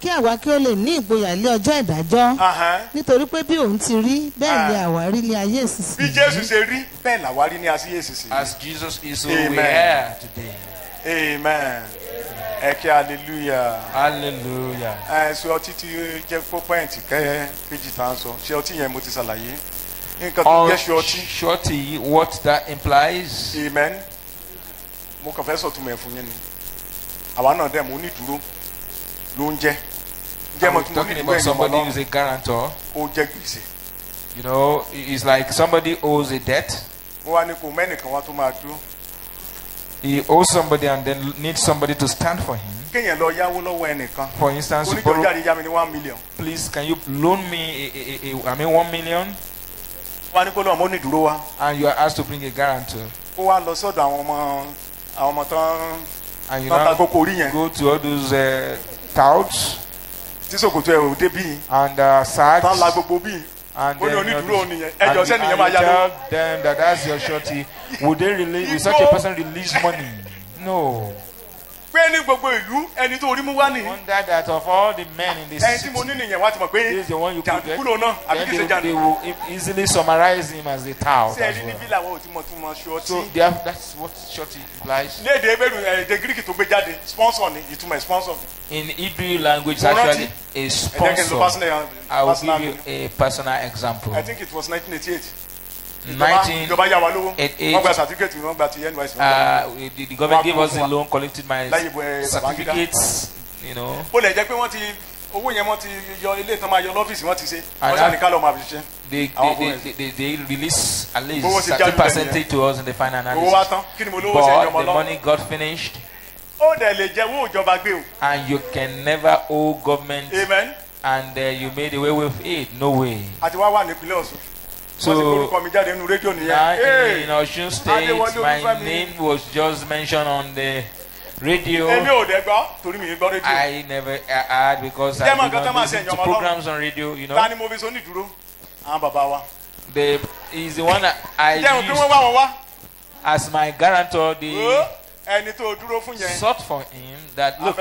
kí àwa kí ó lè ní ìgboyà lé ọjọ́ ìdájọ́ nítorí pé bí òun ti rí bẹ́ẹ̀ ni àwa rí ní ayé ìsinsìnyí. Bí Jésù ṣe rí bẹ́ẹ̀ làwa rí ní ayé ìsinsìnyí. As Jesus is, so we are today. Amen. Ẹ kí hallelujah. Hallelujah. Ṣé ọtí tí jẹ́ pọ́pọ́ìntì kejì tá à ń sọ ṣé ọtí yẹn mo ti ṣàlàyé. Nǹkan tó jẹ́ ṣé ọtí. Shorty, what that implies. Amen. Mo kàn fẹ́ sọ̀tún mẹ́ fún yín ni. Àwa náà dẹ̀ mo ní ìdúró ló ń jẹ́. I'm talking about somebody who is a guarantor. Ó jẹ́ gbèsè. You know, it's like somebody owes a debt. Wọ́n wá ní kò mẹ́nìkan wá tó máa dúró. He owes somebody and then needs somebody to stand for him. Kéèyàn lọ yáwó lọ́wọ́ ẹnìkan. For instance, you borrow. Oníjọ́ yá mi ní 1 million. Please, can you loan me 1 million? Wọ́n á ní kó lọ́wọ́ mo ní ìdúró wa. And you are asked to bring a guarantor. Ó wá lọ sọ́dọ̀ àwọn ọmọ tán. And you now go to all those touts. Tí sòkòtò ẹ̀ ò dé bí. And sacks. Tán la gbogbo bí. And then you tell them that that's your shorty. Would they release? Will such a person release money? No. Wonder that of all the men in this city, this is the one you could get. Then they will easily summarize him as a tout as well. So that's what shorty implies. In Hebrew language, it's actually a sponsor. I will give you a personal example. I think it was 1988. 1988, the government gave us the loan, collected my certificates, you know. They release at least 30% to us in the final analysis. But the money got finished. And you can never owe government. Amen. And you made away with it. No way. So now in Osun State, my name was just mentioned on the radio. I never heard because I did not listen to programs on radio, you know. He's the one that I used as my guarantor. They sought for him that look.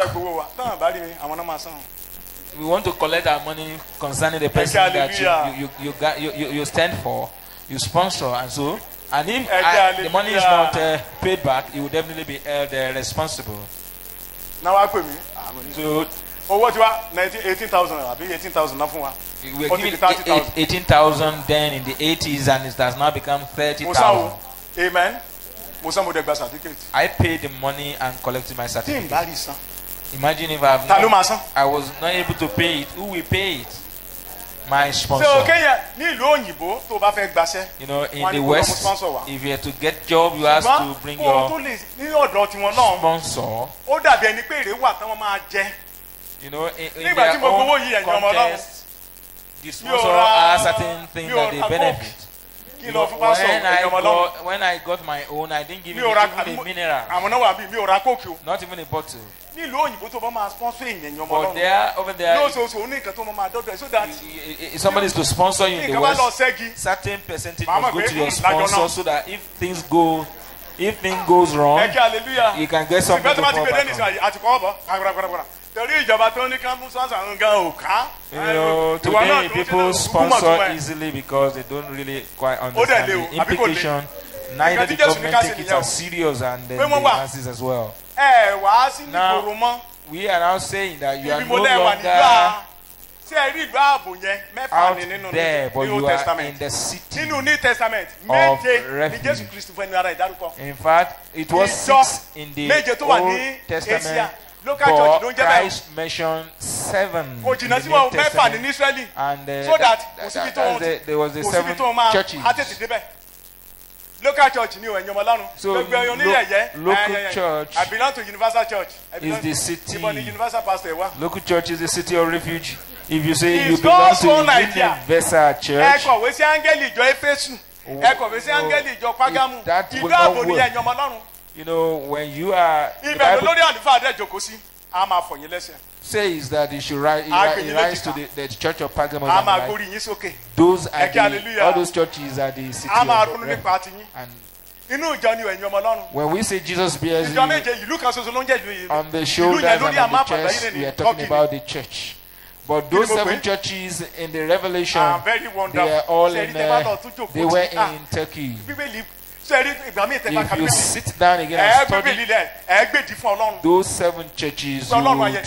We want to collect our money concerning the person that you stand for, you sponsor, and so. And if the money is not paid back, you will definitely be held responsible. Now I pay me. So, what you are 18,000? I be 18,000. Nothing. We were given 18,000 then in the 80s, and it has now become 30,000. Amen. I paid the money and collected my certificate. Imagine if I was not able to pay it. Who will pay it? My sponsor. So, you know, in the West, if you have to get job, you have to bring your sponsor. You know, in their own context, the sponsor has certain things that they benefit. You know, when I got my own, I didn't give it even a mineral. Not even a bottle. But there, over there, if somebody is to sponsor you in the West, certain percentage must go to your sponsor so that if things goes wrong, you can get something to fall back on. You know, today people sponsor easily because they don't really quite understand the implication. Neither the government take it as serious, and then the masses as well. Now, we are now saying that you are no longer out there, but you are in the city of refuge. In fact, it was 6 in the Old Testament. But Christ mentioned 7 in the New Testament, and there was the 7 churches. Local church, so local church, I belong to Universal Church. Is the city. Universal pastor. Local church is the city of refuge. If you say you belong to Universal Church, that will not work. You know, when you are, says that you should rise to the church of Pergamum. Those are all those churches are the city of refuge. And when we say Jesus bears you on the shoulders and on the chest, we are talking about the church. But those 7 churches in the Revelation, they are all in. They were in Turkey. If you sit down again and study those 7 churches, you would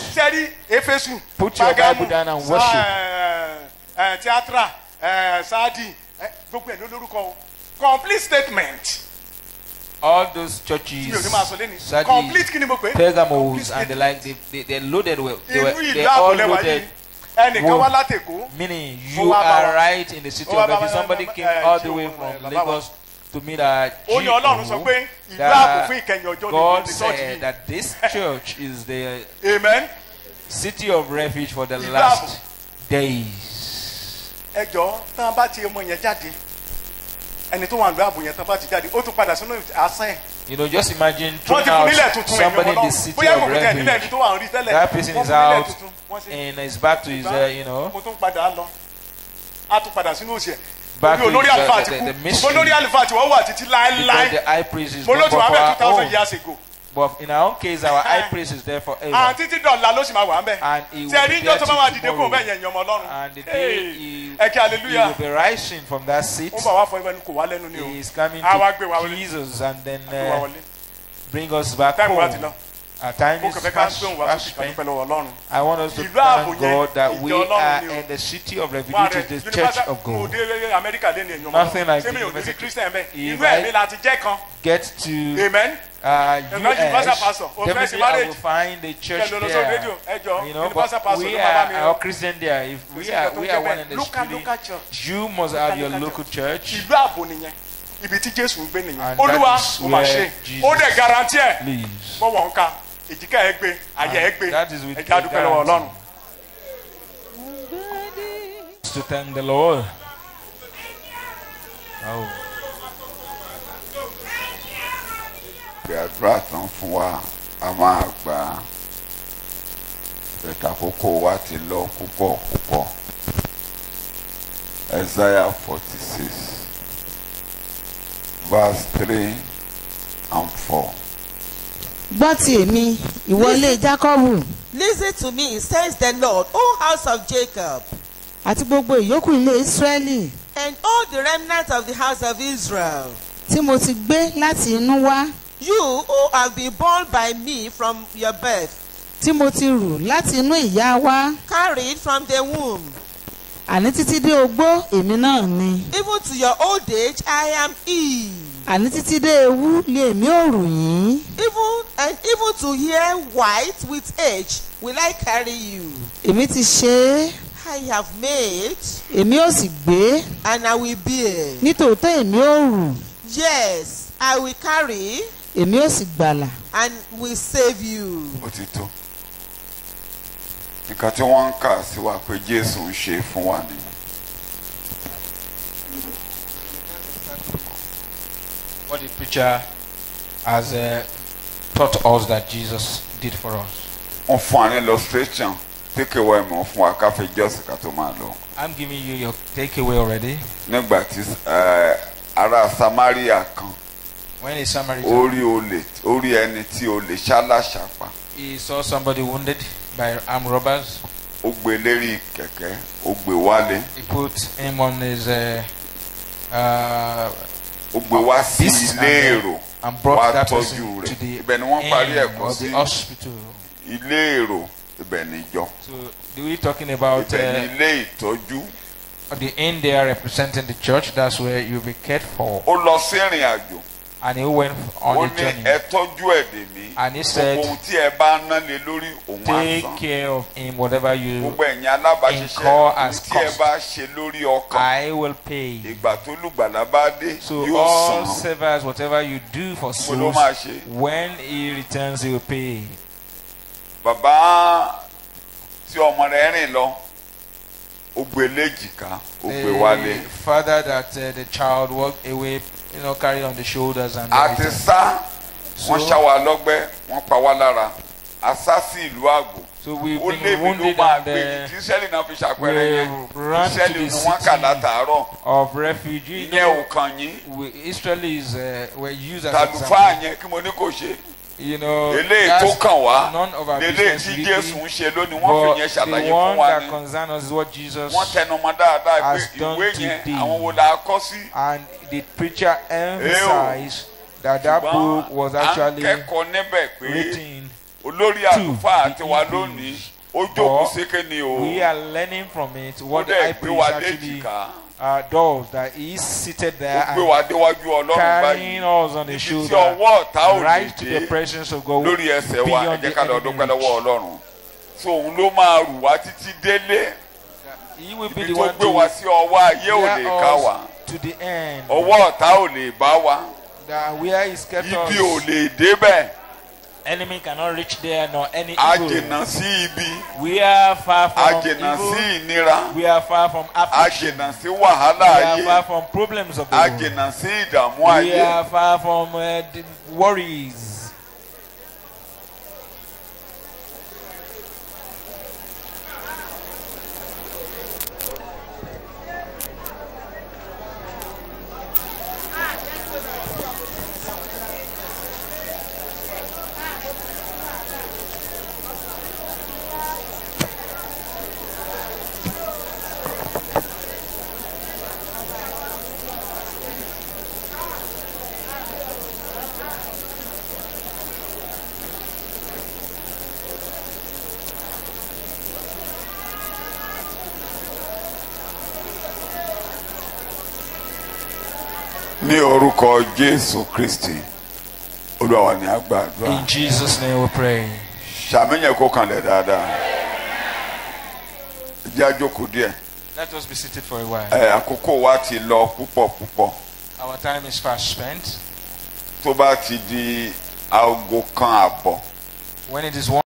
put your Bible down and worship. Complete statement. All those churches, Sardis, Pergamos, and the like, they loaded well. They all loaded. Meaning you are right in the city of refuge. Somebody came all the way from Lagos to meet a Jew. God said that this church is the city of refuge for the last days. You know, just imagine throwing out somebody in the city of refuge. That person is out and is back to his, you know, back to the mystery. Because the high priest is not for our own. But in our own case, our high priest is there forever. And he will be there till tomorrow. And the day he will be rising from that seat, he is coming to Jesus and then bring us back home. Our time is fast spent. I want us to thank God that we are in the city of refuge, which is the church of God. Nothing like the university. If I get to US, definitely I will find a church there. You know, but we are our Christian there. If we are one in the city, you must have your local church. And that is where Jesus lives. That is with to thank the Lord. Oh. Àdúrà tán fún wa a máa gbà ẹ̀ka àkókò wa ti lọ púpọ̀. Isaiah 46. verse 3 and 4. Gbọ́ ti èmi, ìwọlé Jákọ́bù. Listen to me, says the Lord, O house of Jacob. Àti gbogbo ìyókù ilé Ísírẹ́lì. And all the remnants of the house of Israel. Tí mo ti gbé láti inú wá. You who have been born by me from your birth. Tí mo ti rù láti inú ìyá wá. Carried from the womb. Àní títí dé ogbó èmi náà ni. Even to your old age I am he. Àní títí dé ewu lé èmi ò rù yín. Even to hear white with age will I carry you. Èmi ti ṣe é. I have made. Èmi ò sì gbé. And I will bear. Nítòótọ́ èmi ò rù. Yes, I will carry. Èmi ò sì gbàlà. And will save you. Òtítọ́. Nǹkan tí wọ́n ń kà sí wa pé Jésù ń ṣe fún wa ni. What the preacher has taught us that Jesus did for us. Wọ́n fún wa ní illustration takeaway mọ̀ fún wa ká fi jọ́sìn ká tó máa lọ. I'm giving you your takeaway already. Nígbà tí ará Samaria kan when a Samaritan orí ẹni tí olè ṣáláṣàpá. He saw somebody wounded by armed robbers. Ó gbé lérí kẹ̀kẹ́, ó gbé wálé. He put him on his ó gbé wá sí ilé èrò and brought that tọ́jú person to the ibẹ̀ ni wọ́n parí ẹ̀kọ́ of the sí hospital. Ilé èrò ibẹ̀ ni ìjọ. So we talking about ibẹ̀ ni ilé ìtọ́jú. The inn there representing the church. That's where you'll be cared for. Ó lọ sí ìrìn àjò. And he went on a journey. Ó ní ẹ tọ́jú ẹ̀ dè mí. And he said, ohun tí ẹ bá ná lé lórí òun á san. take care of him, whatever you gbogbo ẹ̀yin alábàáṣiṣẹ́ ohun tí ẹ bá ṣe lórí ọkàn. I will pay. Ìgbà tó lùgbàlà bá dé so yóò san. all savers, whatever you do for souls, when he returns, he will pay. Bàbá tí ọmọ rẹ̀ rìn lọ, ó gbé léjìká, ó gbé wálé. The father that the child walked away, carried on the shoulders and àti sá wọ́n ṣá wa lọ́gbẹ́, wọ́n pa wá lára, àsá sí ìlú àgbò. So we've been wounded and ran to the city of refuge. Israelis were used as examples. That's none of our business really, but the one that concerns us is what Jesus has done today. And the preacher emphasized that that book was actually written olórí àlùfáà àti wa lónìí ó jókòó sékè ni o. We are learning from it what the high priest actually does, that he is seated there and carrying us on his shoulder right to the presence of God lórí ẹsẹ̀ wa ẹ jẹ́ ká lọ dúpẹ́ lọ́wọ́ Ọlọ́run. So òun ló máa rù wá títí délé. Ibi tó gbé wa sí ọwọ́ ayé ò lè ká wa. Ọwọ́ ọ̀tá ò lè bá wa. Ibi ò lè débẹ̀. Enemy cannot reach there nor any evil. Ajìnà sí ibi. We are far from Ajìnà sí ìnira. We are far from affliction. Ajìnà sí wàhálà ayé. We are far from problems of the world. Ajìnà sí ìdààmú ayé. We are far from worries. Ní orúkọ Jésù Kristi, Olúwa wa ni a gbàdúrà. In Jesus' name we pray. Ṣàmìyàn kó kanlẹ̀ dáadáa. Jẹ́ a jókòó díẹ̀. Let us be seated for a while. Àkókò wa ti lọ púpọ̀. Our time is fast spent. Tó bá ti di aago kan àbọ̀. When it is 1